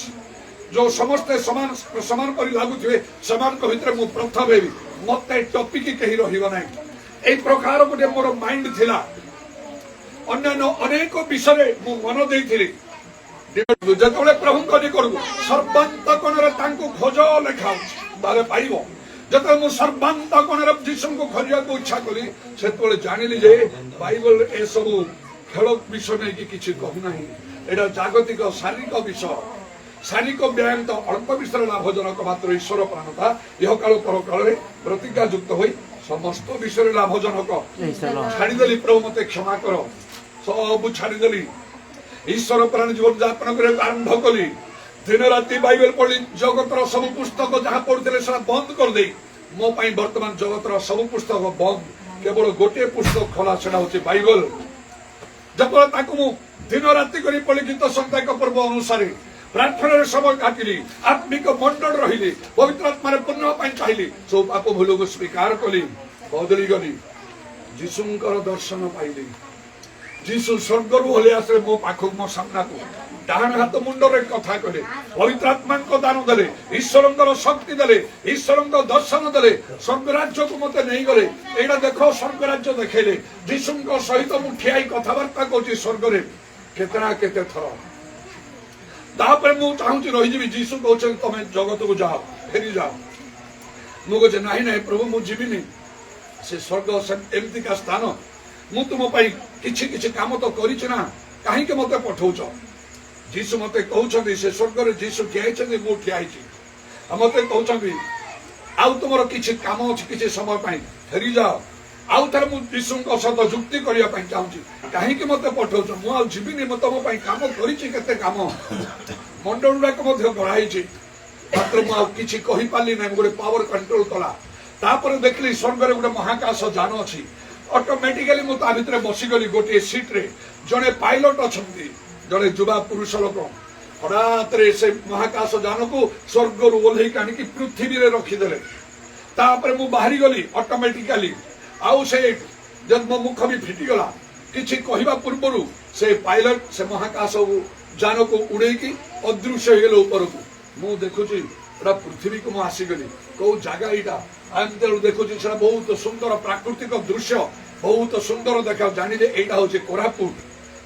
ଯୋଉ ସମସ୍ତେ ସମାନ ସମାନ କରି ଲାଗୁଥିବେ ସେମାନଙ୍କ ଭିତରେ ମୁଁ ପ୍ରଥମ ହେବି, ମତେ ଟପିକି କେହି ରହିବ ନାହିଁ। এই ପ୍ରକାର ଗୋଟେ ମୋର ମାଇଣ୍ଡ ଥିଲା। ଅନ୍ୟାନ୍ୟ ଅନେକ ବିଷୟରେ ମୁଁ ମନ ଦେଇଥିଲି। ଯେତେବେଳେ ପ୍ରଭୁଙ୍କ ନିକଟକୁ ସର୍ବାନ୍ତକଣରେ ତାଙ୍କୁ ଖୋଜ ଲେଖାଉଛି ତାହେଲେ ପାଇବ। ଯେତେବେଳେ ମୁଁ ସର୍ବାନ୍ତକଣରେ ଯୀଶୁଙ୍କୁ ଖୋଜିବାକୁ ଇଚ୍ଛା କଲି ସେତେବେଳେ ଜାଣିଲି ଯେ ବାଇବଲ ଏସବୁ ଖେଳ ବିଷୟ ନେଇକି କିଛି କହୁନାହିଁ। ଏଇଟା ଜାଗତିକ ଶାରୀରିକ ବିଷୟ। ଶାରୀରିକ ବ୍ୟାୟାମ ତ ଅଳ୍ପ ବିଷୟରେ ଲାଭଜନକ, ମାତ୍ର ଈଶ୍ୱର ପ୍ରାଣତା ଇହକାଳ ପରକାଳରେ ପ୍ରତିଜ୍ଞାଯୁକ୍ତ ହୋଇ ସମସ୍ତ ବିଷୟରେ ଲାଭଜନକ। ଛାଡ଼ିଦେଲି, ପ୍ରଭୁ ମତେ କ୍ଷମା କର, ସବୁ ଛାଡ଼ିଦେଲି। ଈଶ୍ୱର ପ୍ରାଣ ଜୀବନ ଯାପନ କରିବାକୁ ଆରମ୍ଭ କଲି। ଦିନ ରାତି ବାଇବେଲ ପଢି ଜଗତର ସବୁ ପୁସ୍ତକ ଯାହା ପଢୁଥିଲେ ସେଟା ବନ୍ଦ କରିଦେଇ ମୋ ପାଇଁ ବର୍ତ୍ତମାନ ଜଗତର ସବୁ ପୁସ୍ତକ ବନ୍ଦ, କେବଳ ଗୋଟିଏ ପୁସ୍ତକ ଖୋଲା, ସେଟା ହଉଛି ବାଇବେଲ। ଯେତେବେଳେ ତାକୁ ମୁଁ ଦିନ ରାତି କରି ପଢି ଗୀତ ସନ୍ତାକ ପର୍ବ ଅନୁସାରେ ପ୍ରାର୍ଥନାରେ ସମୟ କାଟିଲି, ଆତ୍ମିକ ମଣ୍ଡଳ ରହିଲି, ପବିତ୍ର ଆତ୍ମାରେ ପୂର୍ଣ୍ଣ ପାଇଁ ଚାହିଁଲି, ସବୁ ପାପ ଭୁଲକୁ ସ୍ୱୀକାର କଲି, ବଦଳି ଗଲି, ଯୀଶୁଙ୍କର ଦର୍ଶନ ପାଇଲି। ଯୀଶୁ ସ୍ୱର୍ଗରୁ ଓହ୍ଲାଇ ଆସିଲେ ମୋ ପାଖକୁ, ମୋ ସାମ୍ନାକୁ, ଡାହାଣ ହାତ ମୁଣ୍ଡରେ କଥା କଲେ, ପବିତ୍ର ଆତ୍ମାଙ୍କ ଦାନ ଦେଲେ, ଈଶ୍ୱରଙ୍କର ଶକ୍ତି ଦେଲେ, ଈଶ୍ୱରଙ୍କ ଦର୍ଶନ ଦେଲେ, ସ୍ୱର୍ଗ ରାଜ୍ୟକୁ ମତେ ନେଇଗଲେ। ଏଇଟା ଦେଖ, ସ୍ୱର୍ଗ ରାଜ୍ୟ ଦେଖେଇଲେ। ଯୀଶୁଙ୍କ ସହିତ ମୁଁ ଠିଆ ହେଇ କଥାବାର୍ତ୍ତା କରୁଛି ସ୍ୱର୍ଗରେ କେତେ ନା କେତେ ଥର। ତାପରେ ମୁଁ ଚାହୁଁଛି ରହିଯିବି। ଯୀଶୁ କହୁଛନ୍ତି ତମେ ଜଗତକୁ ଯାଅ, ଫେରି ଯାଅ। ମୁଁ କହୁଛି ନାହିଁ ନାହିଁ ପ୍ରଭୁ, ମୁଁ ଯିବିନି। ସେ ସ୍ୱର୍ଗ ଏମିତିକା ସ୍ଥାନ, ମୁଁ ତୁମ ପାଇଁ କିଛି କିଛି କାମ ତ କରିଛି ନା, କାହିଁକି ମତେ ପଠଉଛ? ଯୀଶୁ ମତେ କହୁଛନ୍ତି, ସେ ସ୍ୱର୍ଗରେ ଯୀଶୁ ଠିଆ ହେଇଛନ୍ତି, ମୁଁ ଠିଆ ହେଇଛି, ଆଉ ମତେ କହୁଛନ୍ତି ଆଉ ତୁମର କିଛି କାମ ଅଛି କିଛି ସମୟ ପାଇଁ, ଫେରିଯାଅ। ଆଉ ଥରେ ମୁଁ ଯୀଶୁଙ୍କ ସହିତ ଯୁକ୍ତି କରିବା ପାଇଁ ଚାହୁଁଛି, କାହିଁକି ମତେ ପଠଉଛ? ମୁଁ ଆଉ ଯିବିନି, ମୁଁ ତମ ପାଇଁ କାମ କରିଛି, କେତେ କାମ, ମଣ୍ଡଳ ଗୁଡାକ ମଧ୍ୟ ଗଢାଇଛି, ମାତ୍ର ମୁଁ ଆଉ କିଛି କହିପାରିଲି ନାହିଁ। ଗୋଟେ ପାୱାର କଣ୍ଟ୍ରୋଲ କଲା। ତାପରେ ଦେଖିଲି ସ୍ୱର୍ଗରେ ଗୋଟେ ମହାକାଶ ଯାନ ଅଛି। ଅଟୋମେଟିକାଲି ମୁଁ ତା ଭିତରେ ବସିଗଲି ଗୋଟିଏ ସିଟ୍ରେ। ଜଣେ ପାଇଲଟ ଅଛନ୍ତି, ଜଣେ ଯୁବା ପୁରୁଷ ଲୋକ। ହଠାତରେ ସେ ମହାକାଶ ଯାନକୁ ସ୍ୱର୍ଗରୁ ଓହ୍ଲେଇକି ଆଣିକି ପୃଥିବୀରେ ରଖିଦେଲେ। ତାପରେ ମୁଁ ବାହାରିଗଲି ଅଟୋମେଟିକାଲି। ଆଉ ସେ ମୋ ମୁଖ ବି ଫିଟିଗଲା। କିଛି କହିବା ପୂର୍ବରୁ ସେ ପାଇଲଟ ସେ ମହାକାଶ ଯାନକୁ ଉଡେଇକି ଅଦୃଶ୍ୟ ହେଇଗଲେ ଉପରକୁ। ମୁଁ ଦେଖୁଛି ଏଟା ପୃଥିବୀକୁ ମୁଁ ଆସିଗଲି। କୋଉ ଜାଗା ଏଇଟା? ଏମିତି ଦେଖୁଛି ସେଟା ବହୁତ ସୁନ୍ଦର ପ୍ରାକୃତିକ ଦୃଶ୍ୟ, ବହୁତ ସୁନ୍ଦର ଦେଖା। ଜାଣିଲେ ଏଇଟା ହଉଛି କୋରାପୁଟ।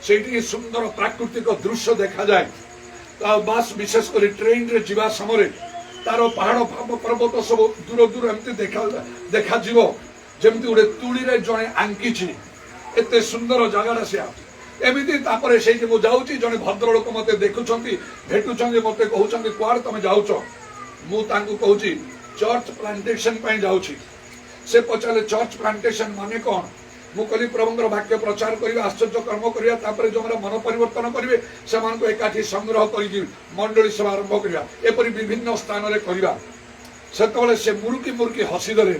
ସେଇଠି ସୁନ୍ଦର ପ୍ରାକୃତିକ ଦୃଶ୍ୟ ଦେଖାଯାଏ। ବାସ୍ ବିଶେଷ କରି ଟ୍ରେନରେ ଯିବା ସମୟରେ ତାର ପାହାଡ ପର୍ବତ ସବୁ ଦୂର ଦୂର ଏମିତି ଦେଖାଯିବ, ଯେମିତି ଗୋଟେ ତୁଳିରେ ଜଣେ ଆଙ୍କିଛି। ଏତେ ସୁନ୍ଦର ଜାଗାଟା ସେ। ଏମିତି ତାପରେ ସେଇଠି ମୁଁ ଯାଉଛି, ଜଣେ ଭଦ୍ରଲୋକ ମତେ ଦେଖୁଛନ୍ତି, ଭେଟୁଛନ୍ତି, ମତେ କହୁଛନ୍ତି କୁଆଡେ ତମେ ଯାଉଛ? ମୁଁ ତାଙ୍କୁ କହୁଛି ଚର୍ଚ୍ଚ ପ୍ଲାଣ୍ଟେସନ ପାଇଁ ଯାଉଛି। ସେ ପଚାରିଲେ ଚର୍ଚ୍ଚ ପ୍ଲାଣ୍ଟେସନ ମାନେ କଣ? ମୁଁ କହିଲି ପ୍ରଭୁଙ୍କର ବାକ୍ୟ ପ୍ରଚାର କରିବା, ଆଶ୍ଚର୍ଯ୍ୟ କର୍ମ କରିବା, ତାପରେ ଯୋଉମାନେ ମନ ପରିବର୍ତ୍ତନ କରିବେ ସେମାନଙ୍କୁ ଏକାଠି ସଂଗ୍ରହ କରିକି ମଣ୍ଡଳୀ ସଭା ଆରମ୍ଭ କରିବା, ଏପରି ବିଭିନ୍ନ ସ୍ଥାନରେ କରିବା। ସେତେବେଳେ ସେ ମୁରୁକି ହସିଦେଲେ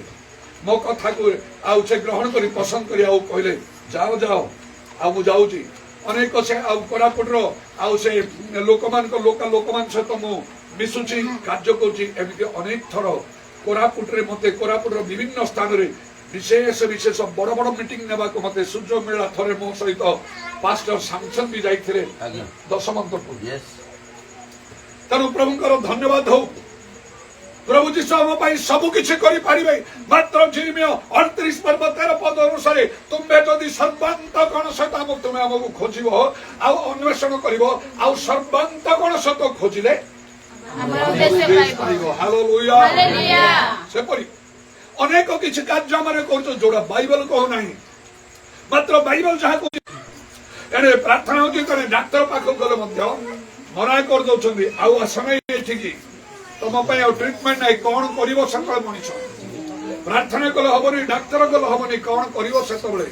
ମୋ କଥାକୁ, ଆଉ ସେ ଗ୍ରହଣ କରି ପସନ୍ଦ କରି ଆଉ କହିଲେ ଯାଅ ଯାଅ। ଆଉ ମୁଁ ଯାଉଛି। ଅନେକ ସେ ଆଉ କୋରାପୁଟର ଆଉ ସେ ଲୋକମାନଙ୍କ ସହିତ ମୁଁ ମିଶୁଛି, କାର୍ଯ୍ୟ କରୁଛି। ଏମିତି ଅନେକ ଥର କୋରାପୁଟରେ ମତେ କୋରାପୁଟର ବିଭିନ୍ନ ସ୍ଥାନରେ ବିଶେଷ ବଡ ବଡ ମିଟିଂ ନେବାକୁ ମତେ ସୁଯୋଗ ମିଳିଲା। ଥରେ ମୋ ସହିତ ପାଷ୍ଟର ସାମସନ ବି ଯାଇଥିଲେ ଦଶମନ୍ତପୁର। ତେଣୁ ପ୍ରଭୁଙ୍କର ଧନ୍ୟବାଦ ହଉ। ପ୍ରଭୁ ଯୀଶୁ ଆମ ପାଇଁ ସବୁ କିଛି କରିପାରିବେ। ମାତ୍ର ଜିର୍ମିୟ 38 ପର୍ବ 13 ପଦ ଅନୁସାରେ ତୁମେ ଯଦି ସର୍ବାନ୍ତକଣ ସହିତ ତୁମେ ଆମକୁ ଖୋଜିବ, ଆଉ ଅନ୍ୱେଷଣ କରିବ, ଆଉ ସର୍ବାନ୍ତକଣ ସହିତ ଖୋଜିଲେ ହାଲେଲୁୟା। ସେପରି ଅନେକ କିଛି କାର୍ଯ୍ୟ ଆମେ କରୁଛୁ ଯୋଉଟା ବାଇବେଲ କହୁନାହିଁ। ମାତ୍ର ବାଇବେଲ ଯାହା କହୁଛି, ଏଣେ ପ୍ରାର୍ଥନା ହଉଛି, ତେଣେ ଡାକ୍ତର ପାଖକୁ ଗଲେ ମଧ୍ୟ ମନା କରିଦଉଛନ୍ତି, ଆଉ ଆସ ନାହିଁ ଏଠିକି, ତମ ପାଇଁ ଆଉ ଟ୍ରିଟମେଣ୍ଟ ନାହିଁ, କଣ କରିବ ସକାଳ ମଣିଷ? ପ୍ରାର୍ଥନା କଲେ ହବନି, ଡାକ୍ତର ଗଲେ ହବନି, କଣ କରିବ ସେତେବେଳେ?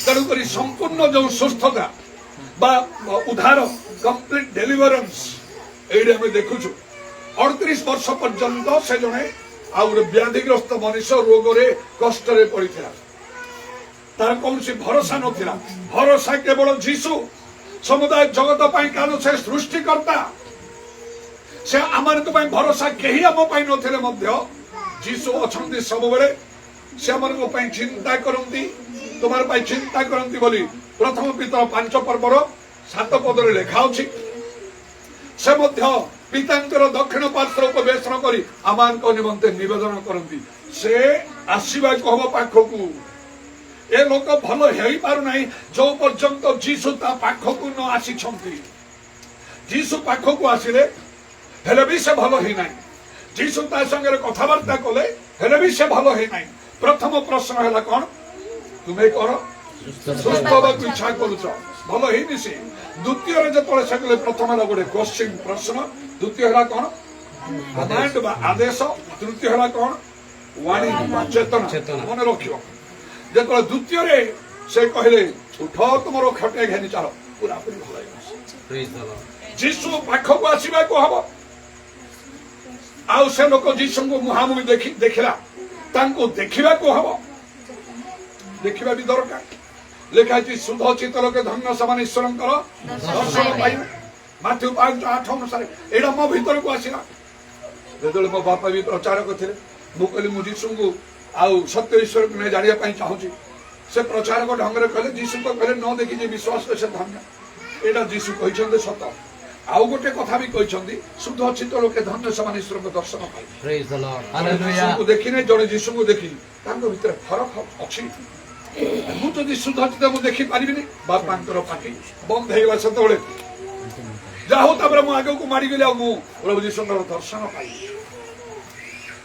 ତେଣୁକରି ସମ୍ପୂର୍ଣ୍ଣ ଯୋଉ ସୁସ୍ଥତା ବା ଉଦ୍ଧାର, କମ୍ପ୍ଲିଟ ଡେଲିଭରାନ୍ସ ଏଇଠି ଆମେ ଦେଖୁଛୁ। 38 ବର୍ଷ ପର୍ଯ୍ୟନ୍ତ ସେ ଜଣେ ଆଉ ଗୋଟେ ବ୍ୟାଧିଗ୍ରସ୍ତ ମଣିଷ ରୋଗରେ କଷ୍ଟରେ ପଡିଥିଲା। ତାର କୌଣସି ଭରସା ନଥିଲା। ଭରସା କେବଳ ଯୀଶୁ। ସମୁଦାୟ ଜଗତ ପାଇଁ କାରଣ ସେ ସୃଷ୍ଟିକର୍ତ୍ତା। से आमनको ପାଇଁ भरोसा केही ଆମ ପାଇଁ ନଥିଲେ ମଧ୍ୟ ଯୀଶୁ ଅଛନ୍ତି ସବୁବେଳେ से आमनको ପାଇଁ चिंता करନ୍ତି तुम्हार ପାଇଁ चिंता करନ୍ତି ବୋଲି प्रथम पितर 5 पर्वर 7 पदरे लेखा अछि से मध्य पितांकर दक्षिण पार्श्व उपवेशन करी आमानको निमंते निवेदन करନ୍ତି से आसीबा कहब पाखकू ए लोक भल हेई पारु नाही जो पर्यंत जीसु ता पाखकू न आसी छंती जीसु पाखकू आसिले हेले भी से भल हेई नाही जीसु ता संगे कथावार्ता कले हेले भी से भल हेई नाही प्रथम प्रश्न हैला कोन तुमे कर सुस्थ होबा इच्छा करूछ भल हेई निसी द्वितीय रे जतले सकले प्रथम ला गोटे क्वेश्चन प्रश्न द्वितीय हैला कोन कमांड बा आदेश तृतीय हैला कोन वाणी बा चेतना मन रखियो जतले द्वितीय रे से कहले उठ तुमरो खटे घेनी चलो पूरा पूरी भलाई प्रेज द लॉर्ड जीसु पाखको आसीबा को हबो आउ से लोक जीसु को मुहामुही देखिला तांको देखिबा को हबो देखिबा भी दरकार लेखा जी शुद्ध चित्त लोक धन्य समान ईश्वरंकर दर्शन पाइ माथ्यू 5:8 अनुसार एडा मो भीतर को आसीला जेदले मो बापा भी प्रचार करथिले मु कहली मु जीसु को आउ सत्य ईश्वर को ने जानिया पाइ चाहूची से प्रचार को ढंग रे कहले जीसु को कहले न देखि जे विश्वास से धन्य एडा जीसु कहिछन्ते सत आउ गोटे कथा भी कहिछन्ती शुद्ध चित्त लोके धन्य समान ईश्वर को दर्शन पाइ प्रेज द लॉर्ड हालेलुया को देखिने जणे जीसु को देखि तांको भीतर फरक अछि मु तो शुद्ध चित्त मु देखि पारिबिनी बापांकर पाटी बंद हेगला सतोळे जाहो तबरे मु आगे को मारी गेले मु प्रभु जीसुंकर दर्शन पाइ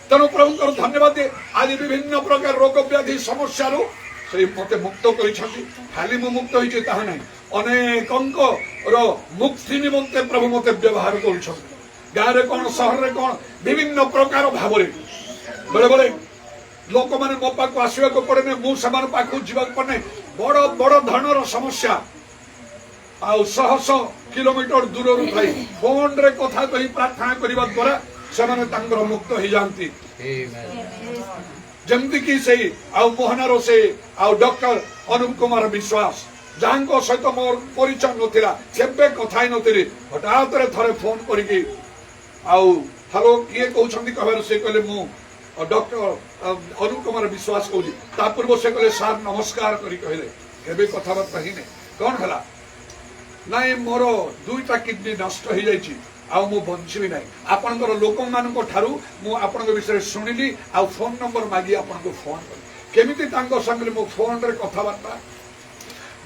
तनो प्रभुंकर धन्यवाद दे आज विभिन्न प्रकार रोग व्याधि समस्या रो से मते मुक्त करिछथि खाली मु मुक्त होइछे ताहा नै अनेक अंक रो मुक्ति निमंते प्रभु मते व्यवहार करूछन गारे कोन शहर रे कोन विभिन्न प्रकार भाबरे बड़े बड़े लोक माने मो पाको आसीबा को पड़े ने मु समान पाको जीवा को पड़े बड़ बड़ धनर समस्या आउ 100 किलोमीटर दूर रु थाई फोन रे कथा कहि प्रार्थना करिबा द्वारा समान तांगर मुक्त हो जानती आमेन जमती की से आउ मोहनारो से आउ डॉक्टर अनुप कुमार विश्वास जांको सहित मोर परिचय नथिला केबे कथाई नथिली हठात रे थरे फोन करिकी आउ हेलो किए कहउछंती कहबार से कहले मु डॉक्टर अनुप कुमार विश्वास कहउजी ता पूर्व से कहले सर नमस्कार करी कहले केबे कथाबार्ता ही नै कोन हला नाइ मोर दुईटा किडनी नष्ट हो जाइछि आउ मु बंचिबी नै आपनकर लोक मानको ठारू मु आपनक विषय सुनिली आउ फोन नंबर मागी आपनको फोन कर केमिति तांको संगे मु फोन रे कथाबार्ता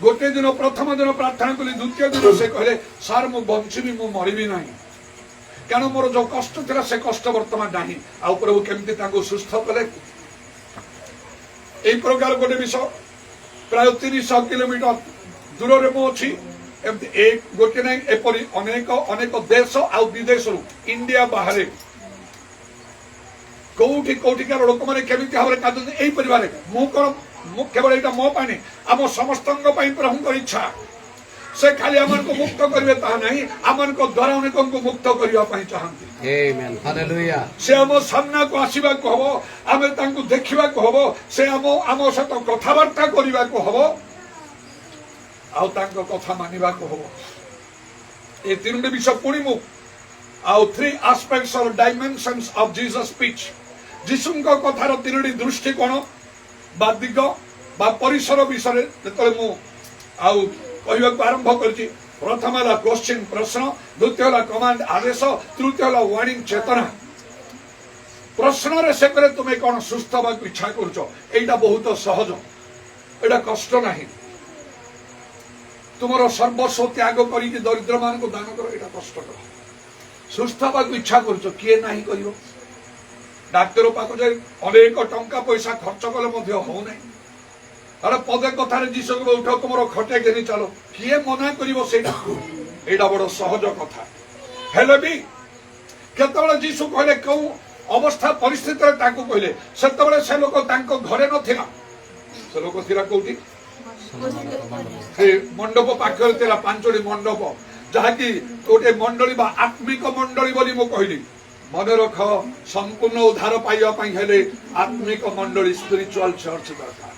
गोटे दिन प्रथम दिन प्रार्थना कली द्वितीय दिन से कहले सर मु बंचिबी मु मरिबी नै कारण मोर जो कष्ट थिला से कष्ट वर्तमान नाही आउ प्रभु केमिति तांको सुस्थ कले एई प्रकार गोटे विषय प्राय 300 किलोमीटर दूर रे मु अछि एक गोटे नहीं एपरी अनेक अनेक देश आ विदेश इंडिया बाहर कौटी कौटिकार लोक मैंने केमिति भाव कादे परिवार मु केवल यहाँ मो पानी आम समस्त प्रभुंर इच्छा से खाली आम को मुक्त करेंगे ता नहीं आम द्वारा अनेक को मुक्त करने चाहती से आम सामना को आसवा को हम आम देखा हम से आम सहित कथबार्ता करने को हम आउ तांको कथा मानिबा को हो ए तीनोटी विषय पुणी मु आउ 3 एस्पेक्ट्स और डायमेंशंस ऑफ जीसस स्पीच जीसुंको कथार तीनोटी दृष्टिकोण बा दिग बा परिसर विषय जतले मु आउ कहबा को आरंभ करछि प्रथम ला क्वेश्चन प्रश्न द्वितीय ला कमांड आदेश तृतीय ला वार्निंग चेतना प्रश्न रे से करे तुमे कोन सुस्थ बा इच्छा करछो एटा बहुत सहज एटा कष्ट नाही तुमरो सर्वस्व त्याग करी दरिद्र मान को दान करो एटा कष्टकर सुस्थ हवा इच्छा करछो किए नाही करिवो डाक्टर पाको जे अनेक टंका पैसा खर्च कले मध्य हो नै अरे पदे कथा रे जीसु को उठो तुमरो खटे घेनी चलो किए मना करिवो सेटा एटा बड़ सहज कथा हेले भी केतबेले जीसु कहले कौ अवस्था परिस्थिति रे ताको कहले सेतबेले से लोक तांको घरे नथिला से लोक थिला कोठी मंडप पाखर तेरा पांचोटी मंडप जहाँकि गोटे मंडली बा आत्मिक मंडली बोली मु कहली मन रख संपूर्ण उद्धार पाइबा पई हेले आत्मिक मंडली स्पिरिचुअल चर्च दरकार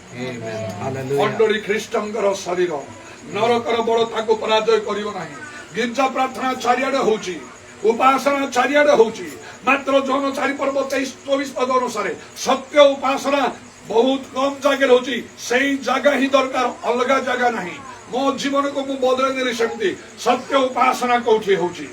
मंडली ख्रीष्टंकर शरीर नरकर बड़ ताको पराजय करिवो नाही गिरजा प्रार्थना चारियाडे होउची उपासना चारिआडे होची मात्र जोन 4 पर्व 23-24 पद अनुसार सत्य उपासना बहुत कम जगह होची सही जगह ही दरकार अलग जगह नहीं मो जीवन को मु बदले देली सेमती सत्य उपासना कोठी होची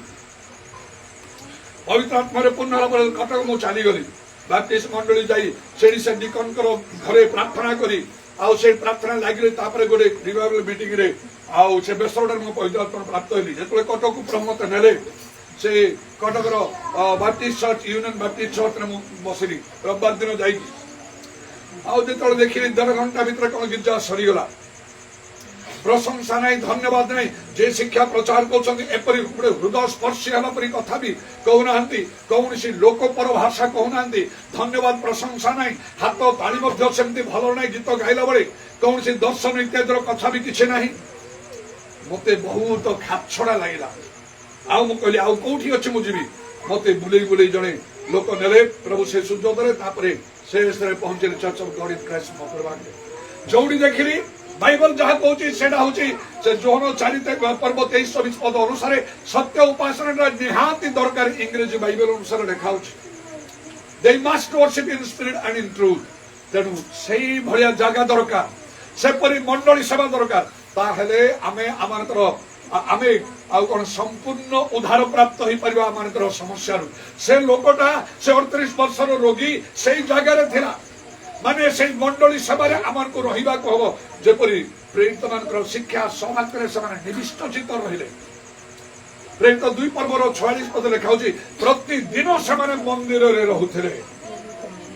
पवित्र आत्मा रे पूर्ण होला पर कटक मु चली गली बैप्टिस्ट मंडली जाई सेडी से डिकन करो घरे प्रार्थना करी आउ से प्रार्थना लागिले तापरे गोटे रिवाइवल मीटिंग रे आउ से बेसरडर मु पवित्र आत्मा प्राप्त होली जेतले कटक को प्रमोत नेले से कटक रो Baptist Church Union Baptist Church रे मु बसिली रविवार दिन जाई आउ जेतले देखिली 1.5 घंटा भीतर कोन गिरजा सरी गला प्रशंसा नहीं धन्यवाद नहीं जे शिक्षा प्रचार कर एपरी हृदय स्पर्शी होला परी कथा भी कहूना कौन सी लोक पर भाषा कहूना धन्यवाद प्रशंसा नहीं हाथ ताली सेमती भल नहीं गीत गाइला बेले कौन सी दर्शन इत्यादि कथा भी किसी नहीं मते बहुत खापछड़ा लगे आउ कहली आउ कौटी अच्छी मुझे मते बुले बुले जड़े लोक नेले प्रभु से सुजोदरे से पहुंचे Church of God in Christ Makarbagh जोड़ी देखिली बाइबल जहाँ कहूँ से जोहन 4 पर्व 23-24 पद अनुसार सत्य उपासना निहाती दरकार इंग्रेजी बाइबल अनुसार लिखा they must worship in spirit and in truth तेणु से भाया जगह दरकार सेपरी मंडली सेवा दरकार ताहले आमे आमानकर आमे आउ कोन संपूर्ण उद्धार प्राप्त होई परिबा आमानकर समस्या से लोकटा से 38 वर्षर रोगी से जगह रे थिला माने से मंडली सभा आमान को रहिबा को हबो जेपरी प्रेरित मानकर शिक्षा समाजरे से माने निविष्ट चित्त रहिले प्रेरित 2 पर्वर 46 पद लिखाउची प्रतिदिन से माने मंदिर रे रहुथिले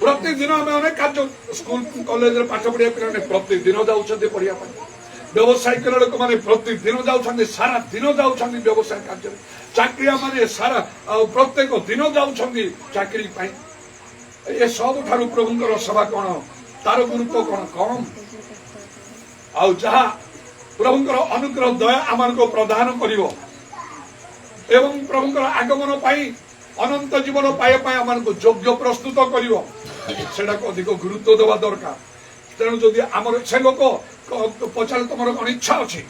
प्रतिदिन हम अनेक कार्य स्कूल कॉलेज रे पाठ पढ़िया पिलाने प्रतिदिन जाउछते पढ़िया पय व्यवसाय करे लोक माने प्रतिदिन जाउछते सारा दिन जाउछते व्यवसाय कार्य चाकरिया माने सारा प्रत्येक दिन जाउछते चाकरी पय ये सब ठारू प्रभुंकर सभा कौन तार गुरुत्व कौन कम आउ जहा प्रभुंकर अनुग्रह दया आमान को प्रदान करिवो एवं प्रभुंकर आगमन पाई अनंत जीवन पाए पाए आमान को योग्य प्रस्तुत करिवो सेडा को अधिक गुरुत्व देवा दरकार तेणु जदि आमर से लोक पचार तुम कौन इच्छा अच्छी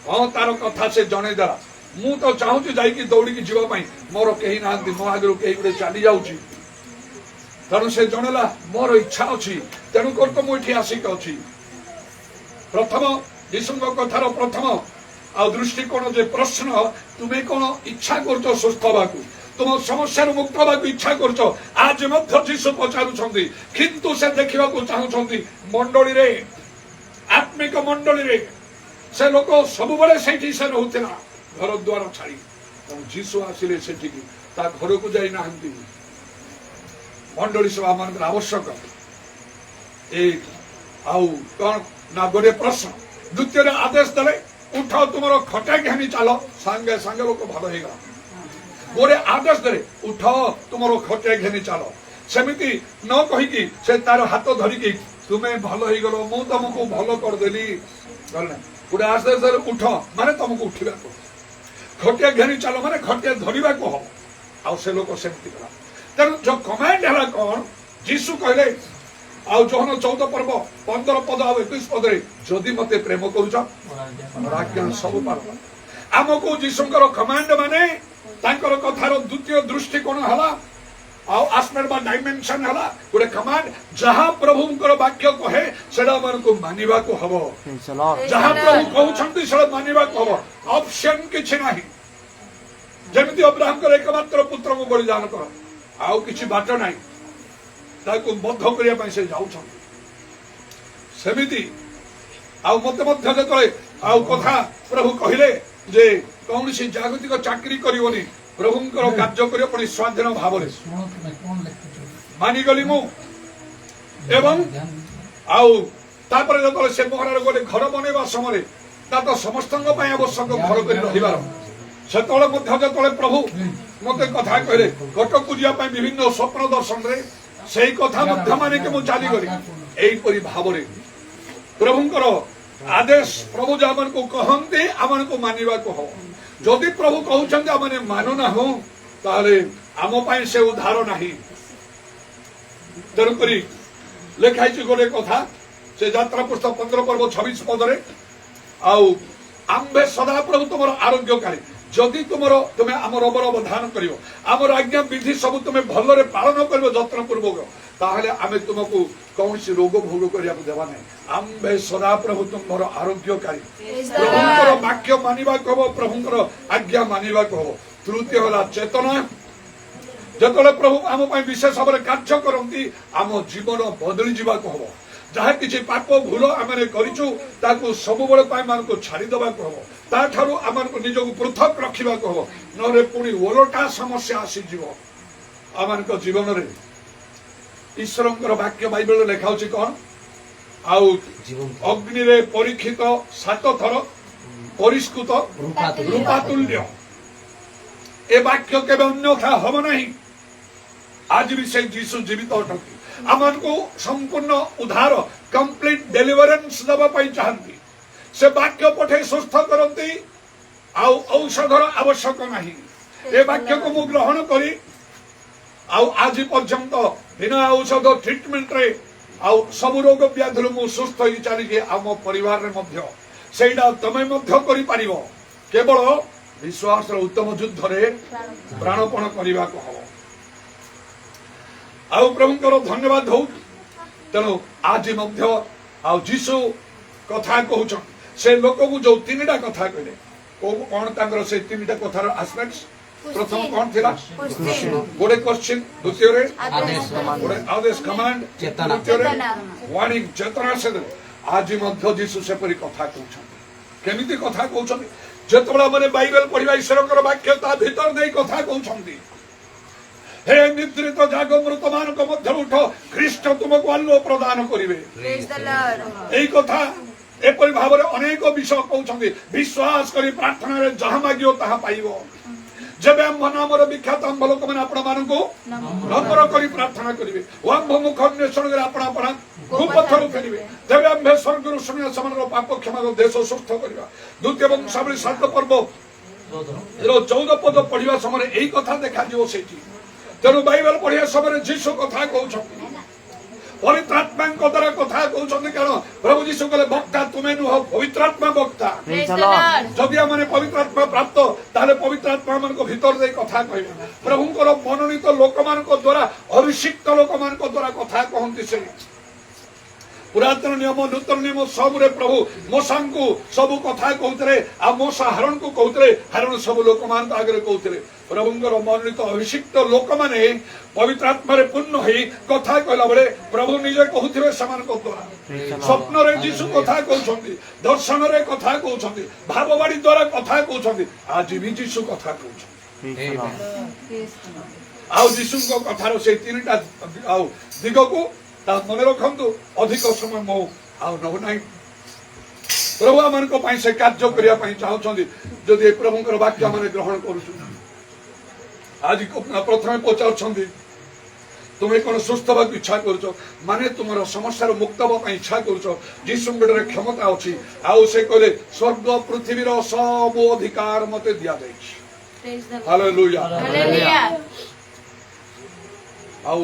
हाँ तार कथा से जने देला मु तो चाहूँ जाइकी दौड़ी जावाई मोर कहीं ना मो आगे कहीं गोटे चली जाऊँगी तेणु से जनला मोर इच्छा अच्छी तेणुकर तो मुझे आसिक अच्छी प्रथम यीशु कथार प्रथम आ दृष्टिकोण जे प्रश्न तुम्हें कौन इच्छा कर सुस्थ हवा तुम समस्या मुक्त हवा इच्छा कर आज जीशु पचारुंट किंतु से देखा चाहूँगी मंडली रे आत्मिक मंडली रे से लोक सब बड़े से रोला घर द्वार छाड़ी जीशु आसिले से घर को जाई ना मंडली सभा मान आवश्यक एक आउ कौन ना गोटे प्रश्न द्वितीय आदेश दे उठ तुम खटा घानी चल सांगे सांगे लोक भल होगा गोटे आदेश दे उठ तुम खटा घानी चल सेमिति न कहीकि से तार हाथ धरिकी तुम्हें भल हो गल मु तुमको भल करदेली गोटे आदेश दे उठ माने तुमको उठा खटिया घानी चल माने खटिया धरवा को हम आउ से लोक सेमती कला तेणु जो कमांड है कौन जीशु कहले आउ जोहन 14 पर्व 15 पद आ 21 पद जदि मते प्रेम करूछ सब पार आमको जीशुंकर कमांड माने तांकर कथार द्वितीय दृष्टिकोण हला आउ आस्पेक्ट बा डायमेंशन हला गोटे कमांड जहा प्रभुंकर वाक्य कहे सेडा मन को मानिबा को हबो जहा प्रभु कहउछंती सेडा मानिबा को हबो ऑप्शन किछ नाही जेमिति अब्राहम कर एकमात्र पुत्र को बलिदान कर आउ किछि बाट नाही ताको बद्ध करिया पय से जाउछन सेमिति आउ मते मध्य जतले आउ कथा प्रभु कहिले जे कौनसी जागतिक चाकरी करिवनी प्रभुंकर कार्य करियो पनि स्वाधीन भावरे मानि गली मु एवं आउ तापर जतले से मोहरार गोटे घर बनेबा समय ता तो समस्तंग पय आवश्यक घर करि रहिबार सेतले मध्य जतले प्रभु मते कथा कहले कटक पूजा पय विभिन्न स्वप्न दर्शन रे सेही कथा मध्य माने के मु चाली गली एई परि भावरे प्रभुंकर आदेश प्रभु जामन को कहते आमन को मानिबा को हो जदि प्रभु कहउछन आमने मानु ना हो ताले आम पय से उद्धार नाही तेणु करी लेखाई गोटे कथा से यात्रा पुस्तक 15 पर्व 26 पद रे आउ आम्भे सदा प्रभु तुमर आरोग्यकारी যদি তুমি আমার অবধান করিব আমার আজ্ঞা বিধি সবু তুমি ভালরে পালন করিব যত্নপূর্বক তাহলে আমি তোমাকে কৌশি রোগ ভোগ করিয়া দেবা নাই আম্বে সদাপ্রভু তোমার আরোগ্যকারী প্রভুঙ্কর বাক্য মানিবা হব প্রভুঙ্কর আজ্ঞা মানিবা হব তৃতীয় হলা চেতনা যেতବେଳେ প্রভু আম পাই বিশেষ ভাবে কার্য করନ୍ତି আম জীবন বদলি যাওয়া হব যাহা কিছু পাপ ভুল আমি করিছু তাকে সবুবেলে পাই মানুষ ছাড়ি দেওয়া হব তাঠারু আমাকে নিজকে পৃথক রখিবা হব নহলে পুଣି ওলটা সমস্যা আসিଯିବ আমার জীবନରେ ঈশ্বরଙ୍କର বাক্য বাইবেল লেখা হচ্ছে কଣ ଆଉ ଅଗ୍ନିରେ ପରୀକ୍ଷିତ 7 ଥର ପରିଷ୍କୃତ ରୂପାତୁଲ୍ୟ ଏ ବାକ୍ୟ କେବେ ଅନ୍ୟଥା ହବ ନାହିଁ ଆଜି ବି ସେଇ ଯୀଶୁ ଜୀବିତ ଅଟନ୍ତି ଆମକୁ ସମ୍ପୂର୍ଣ୍ଣ ଉଦ୍ଧାର କମ୍ପ୍ଲିଟ ଡେଲିଭରେନ୍ସ ଦେବା ପାଇଁ ଚାହାନ୍ତି ସେ ବାକ୍ୟ ପଠେଇ ସୁସ୍ଥ କରନ୍ତି ଆଉ ଔଷଧର ଆବଶ୍ୟକ ନାହିଁ ଏ ବାକ୍ୟକୁ ମୁଁ ଗ୍ରହଣ କରି ଆଉ ଆଜି ପର୍ଯ୍ୟନ୍ତ ବିନା ଔଷଧ ଟ୍ରିଟମେଣ୍ଟରେ ଆଉ ସବୁ ରୋଗ ବ୍ୟାଧିରୁ ମୁଁ ସୁସ୍ଥ ହେଇ ଚାଲିଛି ଆମ ପରିବାରରେ ମଧ୍ୟ ସେଇଟା ତମେ ମଧ୍ୟ କରିପାରିବ କେବଳ ବିଶ୍ୱାସର ଉତ୍ତମ ଯୁଦ୍ଧରେ ପ୍ରାଣପଣ କରିବାକୁ ହବ ଆଉ ପ୍ରଭୁଙ୍କର ଧନ୍ୟବାଦ ହଉ ତେଣୁ ଆଜି ମଧ୍ୟ ଆଉ ଯୀଶୁ କଥା କହୁଛନ୍ତି ସେ ଲୋକକୁ ଯୋଉ ତିନିଟା କଥା କହିଲେ କଣ ତାଙ୍କର ସେ ତିନିଟା କଥାର ଆସ୍ପେକ୍ଟ ପ୍ରଥମ କଣ ଥିଲା ଗୋଟେ କ୍ୱେଶ୍ଚିନ୍ ଦ୍ୱିତୀୟରେ ଗୋଟେ ଆଦେଶ କମାଣ୍ଡ ତୃତୀୟରେ ୱାର୍ଣ୍ଣିଂ ଚେତନା ସେ ଦେଲେ ଆଜି ମଧ୍ୟ ଯୀଶୁ ସେପରି କଥା କହୁଛନ୍ତି କେମିତି କଥା କହୁଛନ୍ତି ଯେତେବେଳେ ଆମେ ବାଇବେଲ ପଢିବା ଈଶ୍ୱରଙ୍କର ବାକ୍ୟ ତା ଭିତରେ ଦେଇ କଥା କହୁଛନ୍ତି हे निद्रित जाग मृत मानक मध्य उठ ख्रीष्ट तुमको आलोक प्रदान करिवे Praise the Lord. एई कथा एपरि भाबरे अनेक विषय कहउछन्ति विश्वास करी प्रार्थना रे जहा मागियो ताहा पाइबो जेबे हम नामर विख्यात हम लोक माने आपण मानकु नम्र करी प्रार्थना करिवे ओम मुख अन्वेषण करे आपण आपण कुपथर फेरिवे जेबे हम स्वर्गरु सुनिया समनर पाप क्षमा देश सुस्थ करिवा द्वितीय वंशावली 7 पर्व 14 पद पढिबा समय एई कथा देखा दियो सेठी तेणु बाइबल पढ़िया समय जीशु कथा कहते पवित्रात्मा द्वारा कथा कहते कारण प्रभु जीशु कहले वक्ता तुम्हें नुह पवित्रात्मा वक्ता Praise the Lord. जदि आम पवित्रात्मा प्राप्त ताले पवित्रात्मा मान भीतर दे कथा कह प्रभुंकर मनोनीत लोक मान द्वारा अभिषिक्त लोक मान द्वारा कथा कहते से पुरातन नियम नूतन नियम सबरे प्रभु मोसा को सब कथा कहते आ मोसा हरण को कहते हरण सब लोक मान आगे कहते प्रभुंकर मनोनीत अभिषिक्त लोक माने पवित्र आत्मा पूर्ण हो कथा कहला बेले प्रभु निजे कहते द्वारा स्वप्न रे जीशु कथा कहते दर्शन रे कथा कहते भाववाड़ी द्वारा कथा कहते आज भी जीशु कथा कहते आउ जीशु कथार से तीन दिग को मन रखु अधिक समय मो आउ नौ ना प्रभु आम से कार्य करने चाहते जदि प्रभुंकर वाक्य आम ग्रहण कर आज प्रथम पचार तुम्हें कौन सुस्थ होगा इच्छा कर माने तुम समस्या मुक्त होगा इच्छा कर जीशु क्षमता अच्छी आउ से कहले स्वर्ग पृथ्वी सब अधिकार मत दि जाए Praise the Lord. Hallelujah Hallelujah. आउ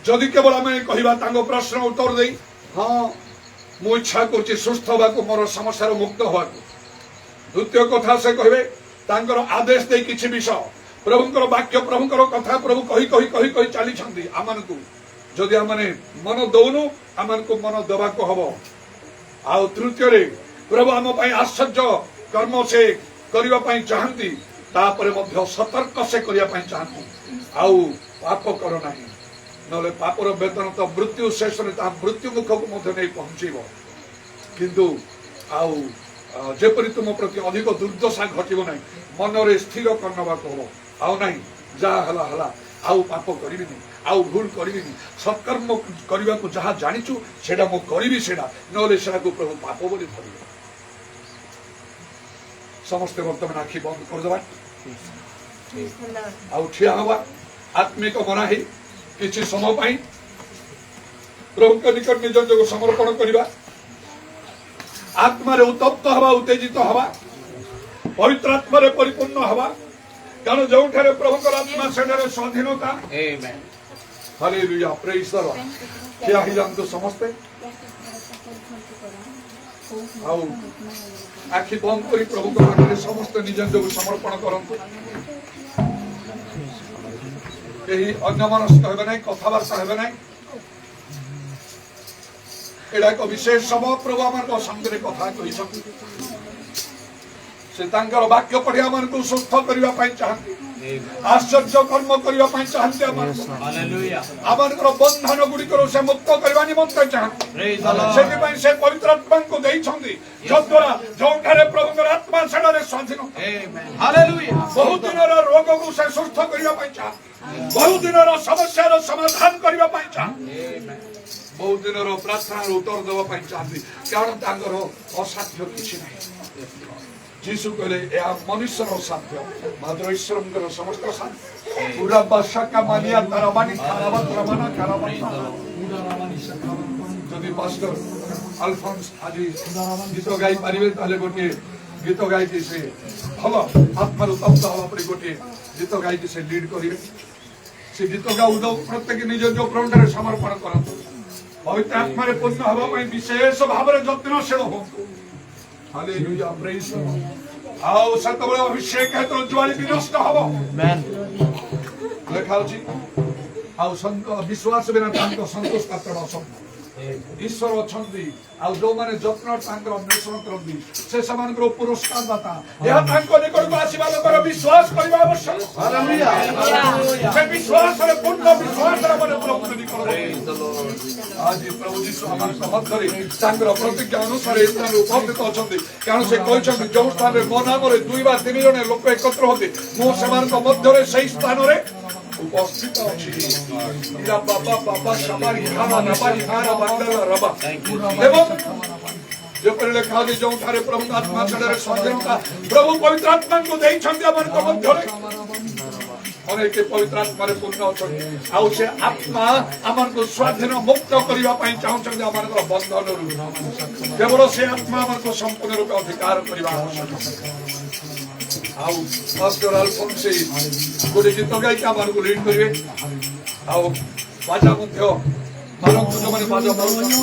जदि केवल आम कह प्रश्न उत्तर दे हाँ मु इच्छा कर सुस्थ होगा मोर समस्या मुक्त होगा द्वितीय कथा से कहे आदेश दे किसी विषय प्रभुंकर वाक्य प्रभुंकर कथा प्रभु कही कही कही कही चली आम जदि आम मन दौनु आम मन देवा हम आउ तृतीय प्रभु आम आश्चर्य कर्म से करने चाहती तापर सतर्क से करने चाहती आउ पाप कर ना ना पापर वेतन तो मृत्यु शेष मृत्यु मुख को नहीं पहुंचब किंतु आउ जेपरी तुम प्रति अधिक दुर्दशा घटब ना मन में स्थिर करने हम आउ ना जहा हला आउ पाप करी आउ भूल करी सत्कर्म करने को जहाँ जाचु से करी से ना प्रभु पाप बोली धर समस्ते बर्तमान आखि बंद करदे Praise the Lord. आउ ठिया हवा आत्मिक बना ही किसी समय प्रभु के निकट निज जो समर्पण करवा आत्मा उत्तप्त हवा उत्तेजित हवा पवित्र आत्मा परिपूर्ण हवा कारण जो प्रभु आत्मा से स्वाधीनता हालेलुया प्रेज द लॉर्ड ठिया ही जातु समस्ते आउ ଆଖି ବନ୍ଦ କରି ପ୍ରଭୁଙ୍କ ପାଖରେ ସମସ୍ତେ ନିଜ ନିଜକୁ ସମର୍ପଣ କରନ୍ତୁ। କେହି ଅନ୍ୟମନସ୍କ ହେବେ ନାହିଁ, କଥାବାର୍ତ୍ତା ହେବେ ନାହିଁ। ଏଇଟା ଏକ ବିଶେଷ ସମୟ ପ୍ରଭୁ ଆମମାନଙ୍କ ସାଙ୍ଗରେ କଥା କହିଛନ୍ତି। ସେ ତାଙ୍କର ବାକ୍ୟ ପଢି ଆମମାନଙ୍କୁ ସୁସ୍ଥ କରିବା ପାଇଁ ଚାହାନ୍ତି, ଆଶ୍ଚର୍ଯ୍ୟ କର୍ମ କରିବା ପାଇଁ ଚାହାନ୍ତି। ଆମମାନଙ୍କର ବନ୍ଧନ ଗୁଡ଼ିକରୁ ସେ ମୁକ୍ତ କରିବା ନିମନ୍ତେ ଚାହାନ୍ତି। ସେଥିପାଇଁ ସେ ପବିତ୍ର ଆତ୍ମାଙ୍କୁ ଦେଇଛନ୍ତି, ଯଦ୍ୱାରା ଯେଉଁଠାରେ ପ୍ରଭୁଙ୍କର ଆତ୍ମା ସେଠାରେ ସ୍ୱାଧୀନ। ବହୁ ଦିନର ରୋଗକୁ ସେ ସୁସ୍ଥ କରିବା ପାଇଁ ଚାହାନ୍ତି, ବହୁ ଦିନର ସମସ୍ୟାର ସମାଧାନ କରିବା ପାଇଁ ଚାହାନ୍ତି, ବହୁ ଦିନର ପ୍ରାର୍ଥନାର ଉତ୍ତର ଦେବା ପାଇଁ ଚାହାନ୍ତି। କାରଣ ତାଙ୍କର ଅସାଧ୍ୟ କିଛି ନାହିଁ। ଯୀଶୁ କହିଲେ ଏହା ମନୁଷ୍ୟର ସାଧ୍ୟ, ମାତ୍ର ଈଶ୍ୱରଙ୍କର ସମସ୍ତ ସାଧ୍ୟ। ପୁରା ବାସାକା ମାନିଆ ତାରାବାନି ଖାରାବାନା ଖାରାବାନା। ଯଦି ପାଷ୍ଟର ଆଲଫନ୍ସ ଆଜି ଗୀତ ଗାଇ ପାରିବେ ତାହେଲେ ଗୋଟିଏ ଗୀତ ଗାଇକି ସେ ଭଲ ଆତ୍ମାରୁ ତପ୍ତ ହବା ପରି ଗୋଟିଏ ଗୀତ ଗାଇକି ସେ ଲିଡ୍ କରିବେ। ସେ ଗୀତ ଗାଉ ଗାଉ ପ୍ରତ୍ୟେକ ନିଜ ନିଜ ପ୍ରାଣରେ ସମର୍ପଣ କରନ୍ତୁ। ପବିତ୍ର ଆତ୍ମାରେ ପୂର୍ଣ୍ଣ ହେବା ପାଇଁ ବିଶେଷ ଭାବରେ ଯତ୍ନଶୀଳ ହୁଅନ୍ତୁ। ହାଲେଲୁୟା, ପ୍ରେଜ୍ ଦ ଲର୍ଡ। ଆଉ ସେତେବେଳେ ଅଭିଷେକ ହେତୁ ଜ୍ୱାଳି ବିନଷ୍ଟ ହବ। ଲେଖା ଅଛି, ଆଉ ବିଶ୍ୱାସ ବିନା ତାଙ୍କ ସନ୍ତୋଷ ପାତ୍ର ଅସମ୍ଭବ। ଈଶ୍ୱର ଅଛନ୍ତି, ଆଉ ଯୋଉମାନେ ଯତ୍ନ ତାଙ୍କର ଅନ୍ୱେଷଣ କରନ୍ତି ସେ ସେମାନଙ୍କର ପୁରସ୍କାର ଦାତା। ଏହା ତାଙ୍କ ନିକଟକୁ ଆସିବା ଲୋକର ବିଶ୍ୱାସ କରିବା ଆବଶ୍ୟକ। ସେ ବିଶ୍ୱାସରେ ପୂର୍ଣ୍ଣ ବିଶ୍ୱାସରେ ଆମର ପ୍ରଭୁ ନିକଟରେ ଆଜି ପ୍ରଭୁ ଯୀଶୁ ଆମମାନଙ୍କ ମଧ୍ୟରେ ତାଙ୍କର ପ୍ରତିଜ୍ଞା ଅନୁସାରେ ଏ ସ୍ଥାନରେ ଉପସ୍ଥିତ ଅଛନ୍ତି। କାରଣ ସେ କହିଛନ୍ତି, ଯୋଉ ସ୍ଥାନରେ ମୋ ନାମରେ 2 ବା 3 ଜଣ ଲୋକ ଏକତ୍ର ହୁଅନ୍ତି, ମୁଁ ସେମାନଙ୍କ ମଧ୍ୟରେ ସେଇ ସ୍ଥାନରେ ଉପସ୍ଥିତ ଅଛି। ଏବଂ ଯେପରି ଲେଖା ଅଛି, ଯେଉଁଠାରେ ପ୍ରଭୁ ଆତ୍ମା ସେଠାରେ ସ୍ୱାଧୀନତା। ପ୍ରଭୁ ପବିତ୍ର ଆତ୍ମାଙ୍କୁ ଦେଇଛନ୍ତି ଆମମାନଙ୍କ ମଧ୍ୟରେ। ଅନେକ ପବିତ୍ର ଆତ୍ମାରେ ପୂର୍ଣ୍ଣ ଅଛନ୍ତି, ଆଉ ସେ ଆତ୍ମା ଆମମାନଙ୍କୁ ସ୍ୱାଧୀନ ମୁକ୍ତ କରିବା ପାଇଁ ଚାହୁଁଛନ୍ତି ଆମମାନଙ୍କର ବନ୍ଧନରୁ। କେବଳ ସେ ଆତ୍ମା ଆମମାନଙ୍କୁ ସମ୍ପୂର୍ଣ୍ଣ ରୂପେ ଅଧିକାର କରିବା ଆବଶ୍ୟକ। ଆଉ ପାଷ୍ଟର ଆଲଫନ୍ସ ଗୋଟେ ଗୀତ ଗାଇକି ଆମମାନଙ୍କୁ ଲିଡ୍ କରିବେ। ଆଉ ବାଜା ମଧ୍ୟ ମାନଙ୍କୁ ଯୋଉମାନେ ବାଜା ପାଉଛନ୍ତି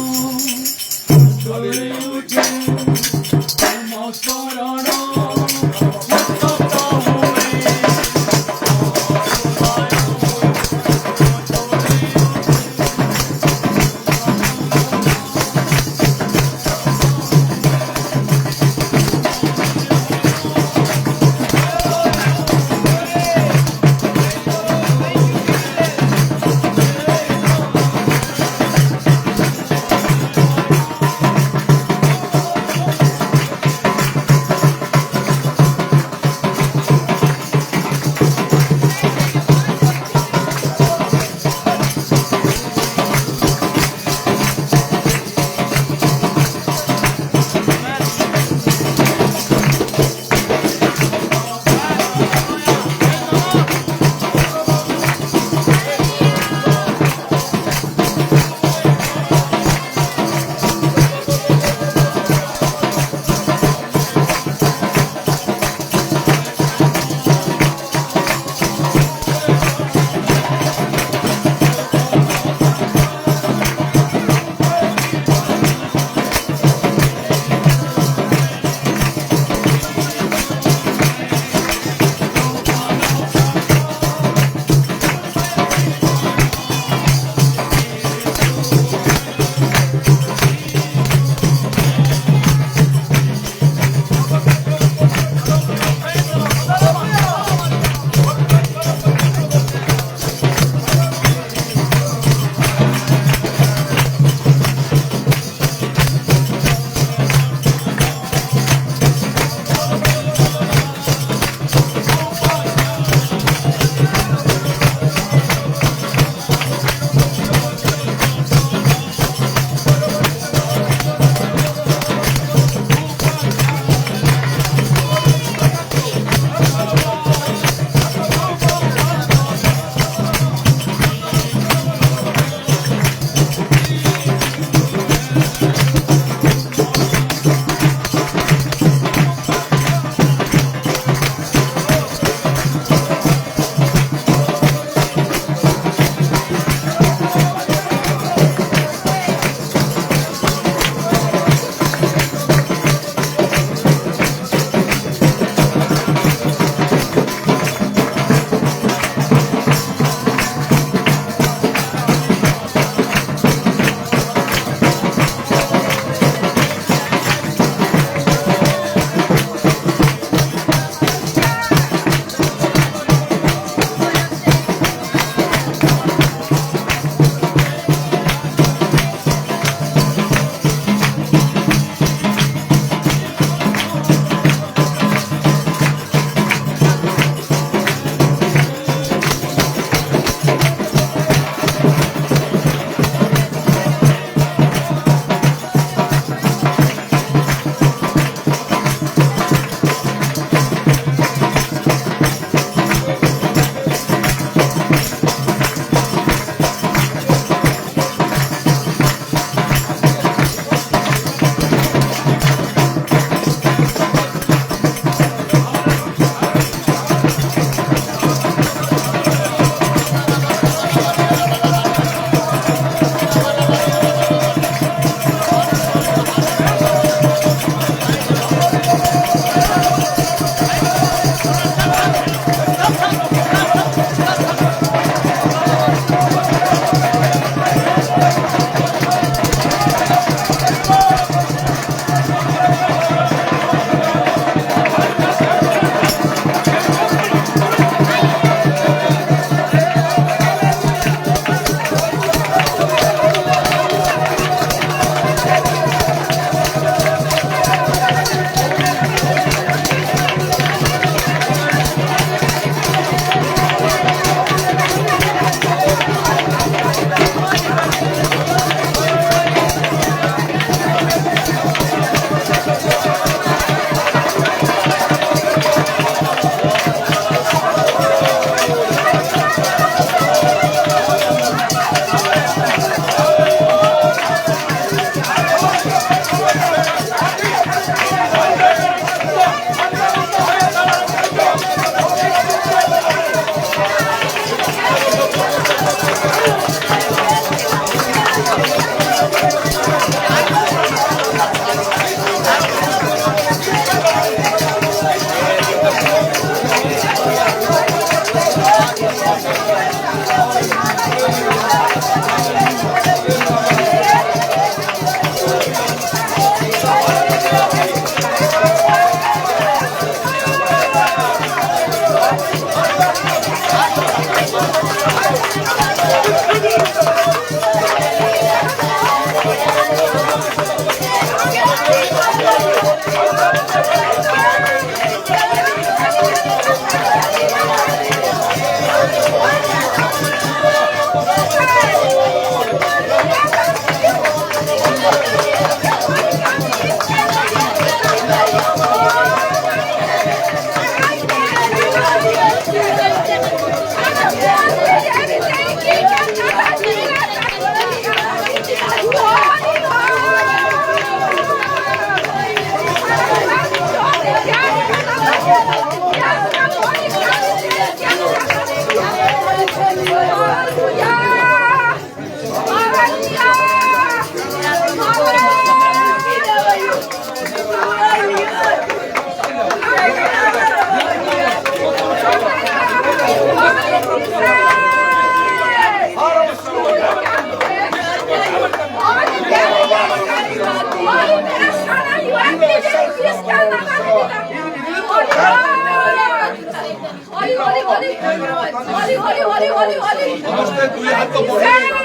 Holy, holy, holy, holy, holy. ସମସ୍ତେ ଦୁଇ ହାତ ବଢେଇବା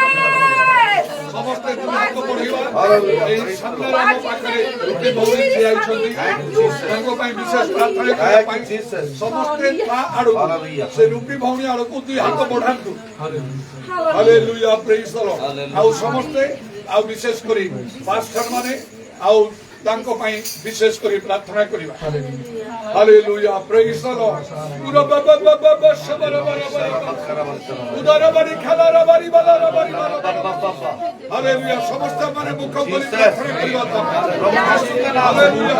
ସମସ୍ତେ ଦୁଇ ହାତ ବଢେଇବା এই ସାମ୍ନାରେ ଆମ ପାଖରେ ରୁଟି ଭଉଣୀ ଠିଆ ହେଇଛନ୍ତି ତାଙ୍କ ପାଇଁ ବିଶେଷ ପ୍ରାର୍ଥନା କରିବା ପାଇଁ ସମସ୍ତେ ତା ଆଡକୁ ସେ ରୁଟି ଭଉଣୀ ଆଡକୁ ଦୁଇ ହାତ ବଢାନ୍ତୁ ହାଲେଲୁୟା ପ୍ରେଜ୍ ଦ ଲର୍ଡ ଆଉ ସମସ୍ତେ ଆଉ ବିଶେଷ କରି ପାଷ୍ଟର ମାନେ ଆଉ ତାଙ୍କ ପାଇଁ ବିଶେଷ କରି ପ୍ରାର୍ଥନା କରିବା ହାଲେଲୁୟା ପ୍ରେଜ୍ ଦ ଲର୍ଡ ପୁରା ବାବା ବାବା ବାବା ଶବର ବାବା ଉଦାର ବାରି ଖାଲାର ବାରି ବାଲାର ବାରି ହାଲେଲୁୟା ସମସ୍ତେ ମାନେ ମୁଖ ଖୋଲି ପ୍ରାର୍ଥନା କରିବା hallelujah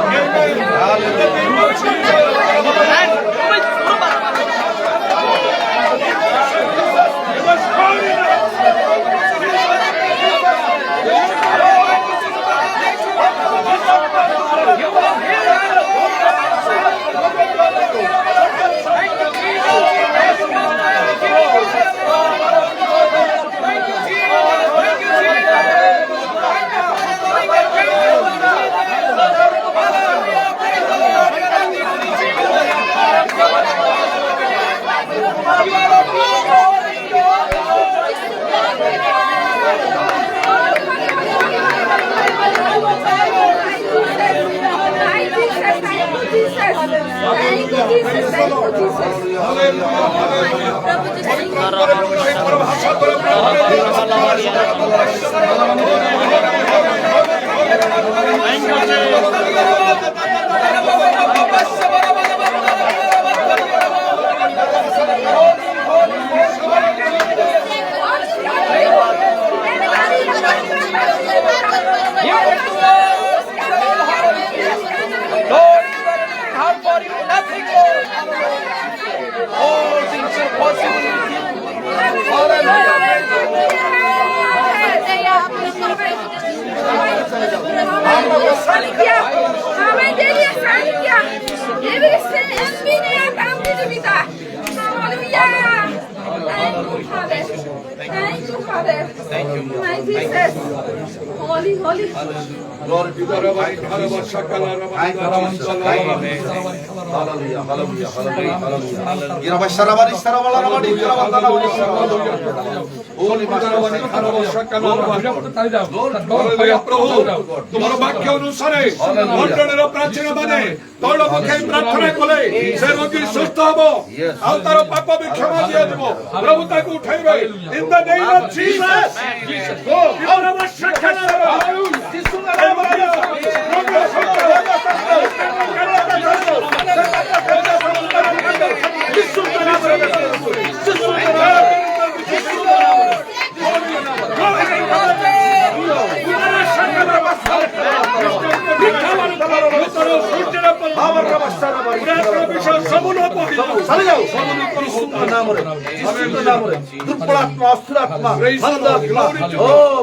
Holy, holy. Glory to God. তোমার বাক্য অনুসারে লন্ডনের প্রাচীন মানে তৈল মুখে প্রার্থনা কলে সে রোগী সুস্থ হব আর তার পাপ বি ক্ষমা দিয়া দিব প্রভু তাকে উঠাইবে in the name of Jesus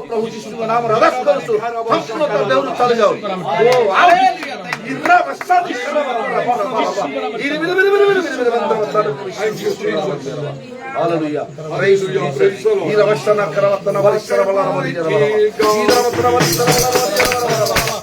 प्रभु जीशु का नाम रदस करसु संपूर्ण देवरु चले जाओ ओ आओ इरा बस्सा हालेलुया प्रेज इरा बस्सा ना करवतना वरिष्ठरा बला रमली जरा इरा बस्सा वरिष्ठरा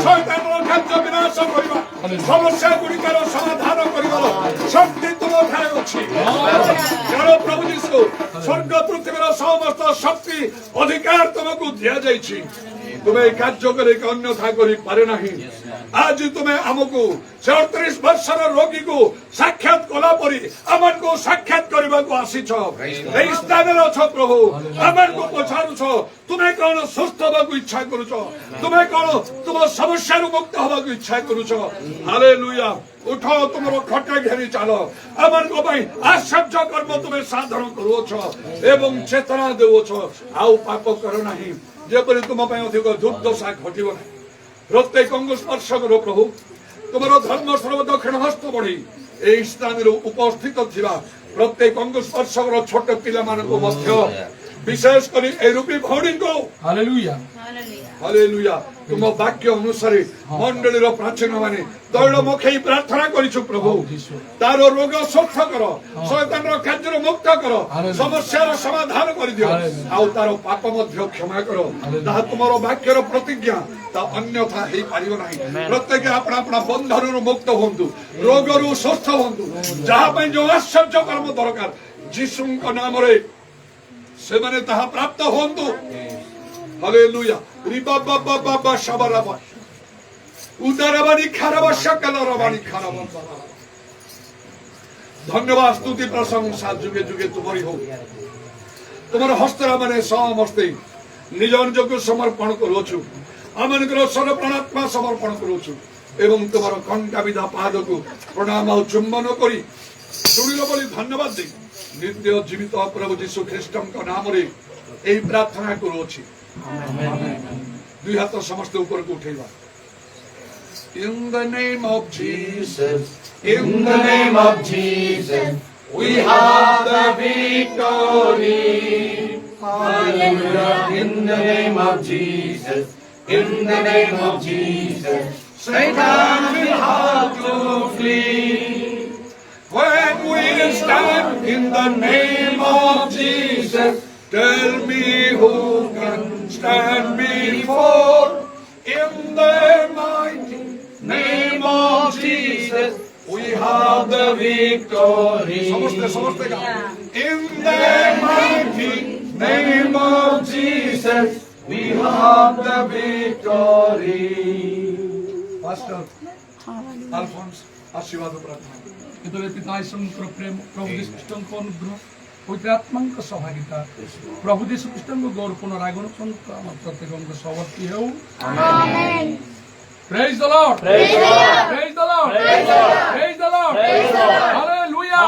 শয়তানର କାର୍ଯ୍ୟ ବିନାଶ କରିବା ସମସ୍ୟା ଗୁଡ଼ିକର ସମାଧାନ କରିବାର ଶକ୍ତି ତୁମ ଠାରେ ଅଛି। କାରଣ ପ୍ରଭୁ ଯୀଶୁ ସ୍ୱର୍ଗ ପୃଥିବୀର ସମସ୍ତ ଶକ୍ତି ଅଧିକାର ତୁମକୁ ଦିଆଯାଇଛି। ତୁମେ এই କାର୍ଯ୍ୟ କରି ଅନ୍ୟଥା କରିପାରେ ନାହିଁ। ଆଜି ତୁମେ ଆମକୁ 38 ବର୍ଷର ରୋଗୀକୁ ସାକ୍ଷାତ କଲା ପରି ଆମକୁ ସାକ୍ଷାତ କରିବାକୁ ଆସିଛ। এই ସ୍ଥାନରେ ଅଛ ପ୍ରଭୁ, ଆମକୁ ପଚାରୁଛ ତୁମେ କଣ ସୁସ୍ଥ ହେବାକୁ ଇଚ୍ଛା କରୁଛ, ତୁମେ କଣ ତୁମ ସମସ୍ୟାରୁ ମୁକ୍ତ ହେବାକୁ ଇଚ୍ଛା କରୁଛ। ହାଲେଲୁୟା। ଉଠ ତୁମର ଖଟା ଘେରି ଚାଲ। ଆମଙ୍କ ପାଇଁ ଆଶ୍ଚର୍ଯ୍ୟ କର୍ମ ତୁମେ ସାଧନ କରୁଅଛ ଏବଂ ଚେତନା ଦେଉଅଛ। ଆଉ ପାପ କର ନାହିଁ, ଯେପରି ତୁମ ପାଇଁ ଅଧିକ ଦୁର୍ଦ୍ଦଶା ଘଟିବ ନାହିଁ। ପ୍ରତ୍ୟେକ ଅଙ୍ଗ ସ୍ପର୍ଶ କର ପ୍ରଭୁ। ତୁମର ଧର୍ମ ସର୍ବ ଦକ୍ଷିଣ ହସ୍ତ ବଢି এই ସ୍ଥାନରେ ଉପସ୍ଥିତ ଥିବା ପ୍ରତ୍ୟେକ ଅଙ୍ଗ ସ୍ପର୍ଶ କର। ଛୋଟ ପିଲାମାନଙ୍କୁ ମଧ୍ୟ ବିଶେଷ କରି এই ରୂପୀ ଭଉଣୀଙ୍କୁ ହାଲେଲୁୟା ହାଲେଲୁୟା। ତୁମ ବାକ୍ୟ ଅନୁସାରେ ମଣ୍ଡଳୀର ପ୍ରାଚୀନ ମାନେ ତୈଳ ମୁଖେଇ ପ୍ରାର୍ଥନା କରିଛୁ ପ୍ରଭୁ। ତାର ରୋଗ ସୁସ୍ଥ କର, ଶୟତାନର କାର୍ଯ୍ୟରୁ ମୁକ୍ତ କର, ସମସ୍ୟାର ସମାଧାନ କରିଦିଅ। ଆଉ ତାର ପାପ ମଧ୍ୟ କ୍ଷମା କର। ତାହା ତୁମର ବାକ୍ୟର ପ୍ରତିଜ୍ଞା, ତା ଅନ୍ୟଥା ହେଇପାରିବ ନାହିଁ। ପ୍ରତ୍ୟେକ ଆପଣା ଆପଣା ବନ୍ଧନରୁ ମୁକ୍ତ ହୁଅନ୍ତୁ, ରୋଗରୁ ସୁସ୍ଥ ହୁଅନ୍ତୁ। ଯାହା ପାଇଁ ଯୋଉ ଆଶ୍ଚର୍ଯ୍ୟ କର୍ମ ଦରକାର ଯୀଶୁଙ୍କ ନାମରେ ସେମାନେ ତାହା ପ୍ରାପ୍ତ ହୁଅନ୍ତୁ। ହାଲେଲୁୟା। ରିବା ବାବା ବାବା shabaraba উদারবাণী খারাপ সকালরবাণী খারাপ। ধন্যবাদ স্তুতি প্রশংসা যুগে যুগে তোমারই হোক। তোমার হস্তরা মানে সমস্তে নিজ নিজকে সমর্পণ করুছু। আমানଙ୍କର সর্বপ্রাণাত্মা সমর্পণ করুছু এবং তোমার কণ্ঠাবিধা পাদକୁ প্রণাম ଆଉ ଚୁମ୍ବନ କରି ଶୁଣିଲ ବୋଲି ଧନ୍ୟବାଦ ଦେଇ ନିତ୍ୟ ଜୀବିତ ପ୍ରଭୁ ଯୀଶୁ ଖ୍ରୀଷ୍ଟଙ୍କ ନାମରେ ଏହି ପ୍ରାର୍ଥନା କରୁଅଛି। ଦୁଇ ହାତ ସମସ୍ତେ ଉପରକୁ ଉଠେଇବା। In the name of Jesus, in the name of Jesus, we have the victory. Hallelujah. In the name of Jesus, in the name of Jesus, Satan will have to flee. When we stand in the name of Jesus, tell me who can stand before. In the mighty name of Jesus, we have the victory. In the mighty name of Jesus, we have the victory. Pastor Alphonse, आशीर्वाद प्रार्थना। ଯେତେବେଳେ ପିତା ଈଶ୍ୱରଙ୍କର ପ୍ରେମ, ପ୍ରଭୁ ଯୀଶୁ ଖ୍ରୀଷ୍ଟଙ୍କ ଅନୁଗ୍ରହ, ପବିତ୍ର ଆତ୍ମାଙ୍କ ସହଭାଗିତା, ପ୍ରଭୁ ଯୀଶୁ ଖ୍ରୀଷ୍ଟଙ୍କ ଗୌରବପୂର୍ଣ୍ଣ ରାଗଣ ସହିତ ଆମ ପ୍ରତ୍ୟେକଙ୍କ ସହବର୍ତ୍ତୀ ହେଉ। Praise the Lord. Praise the Lord. Praise the Lord. Praise the Lord. Hallelujah.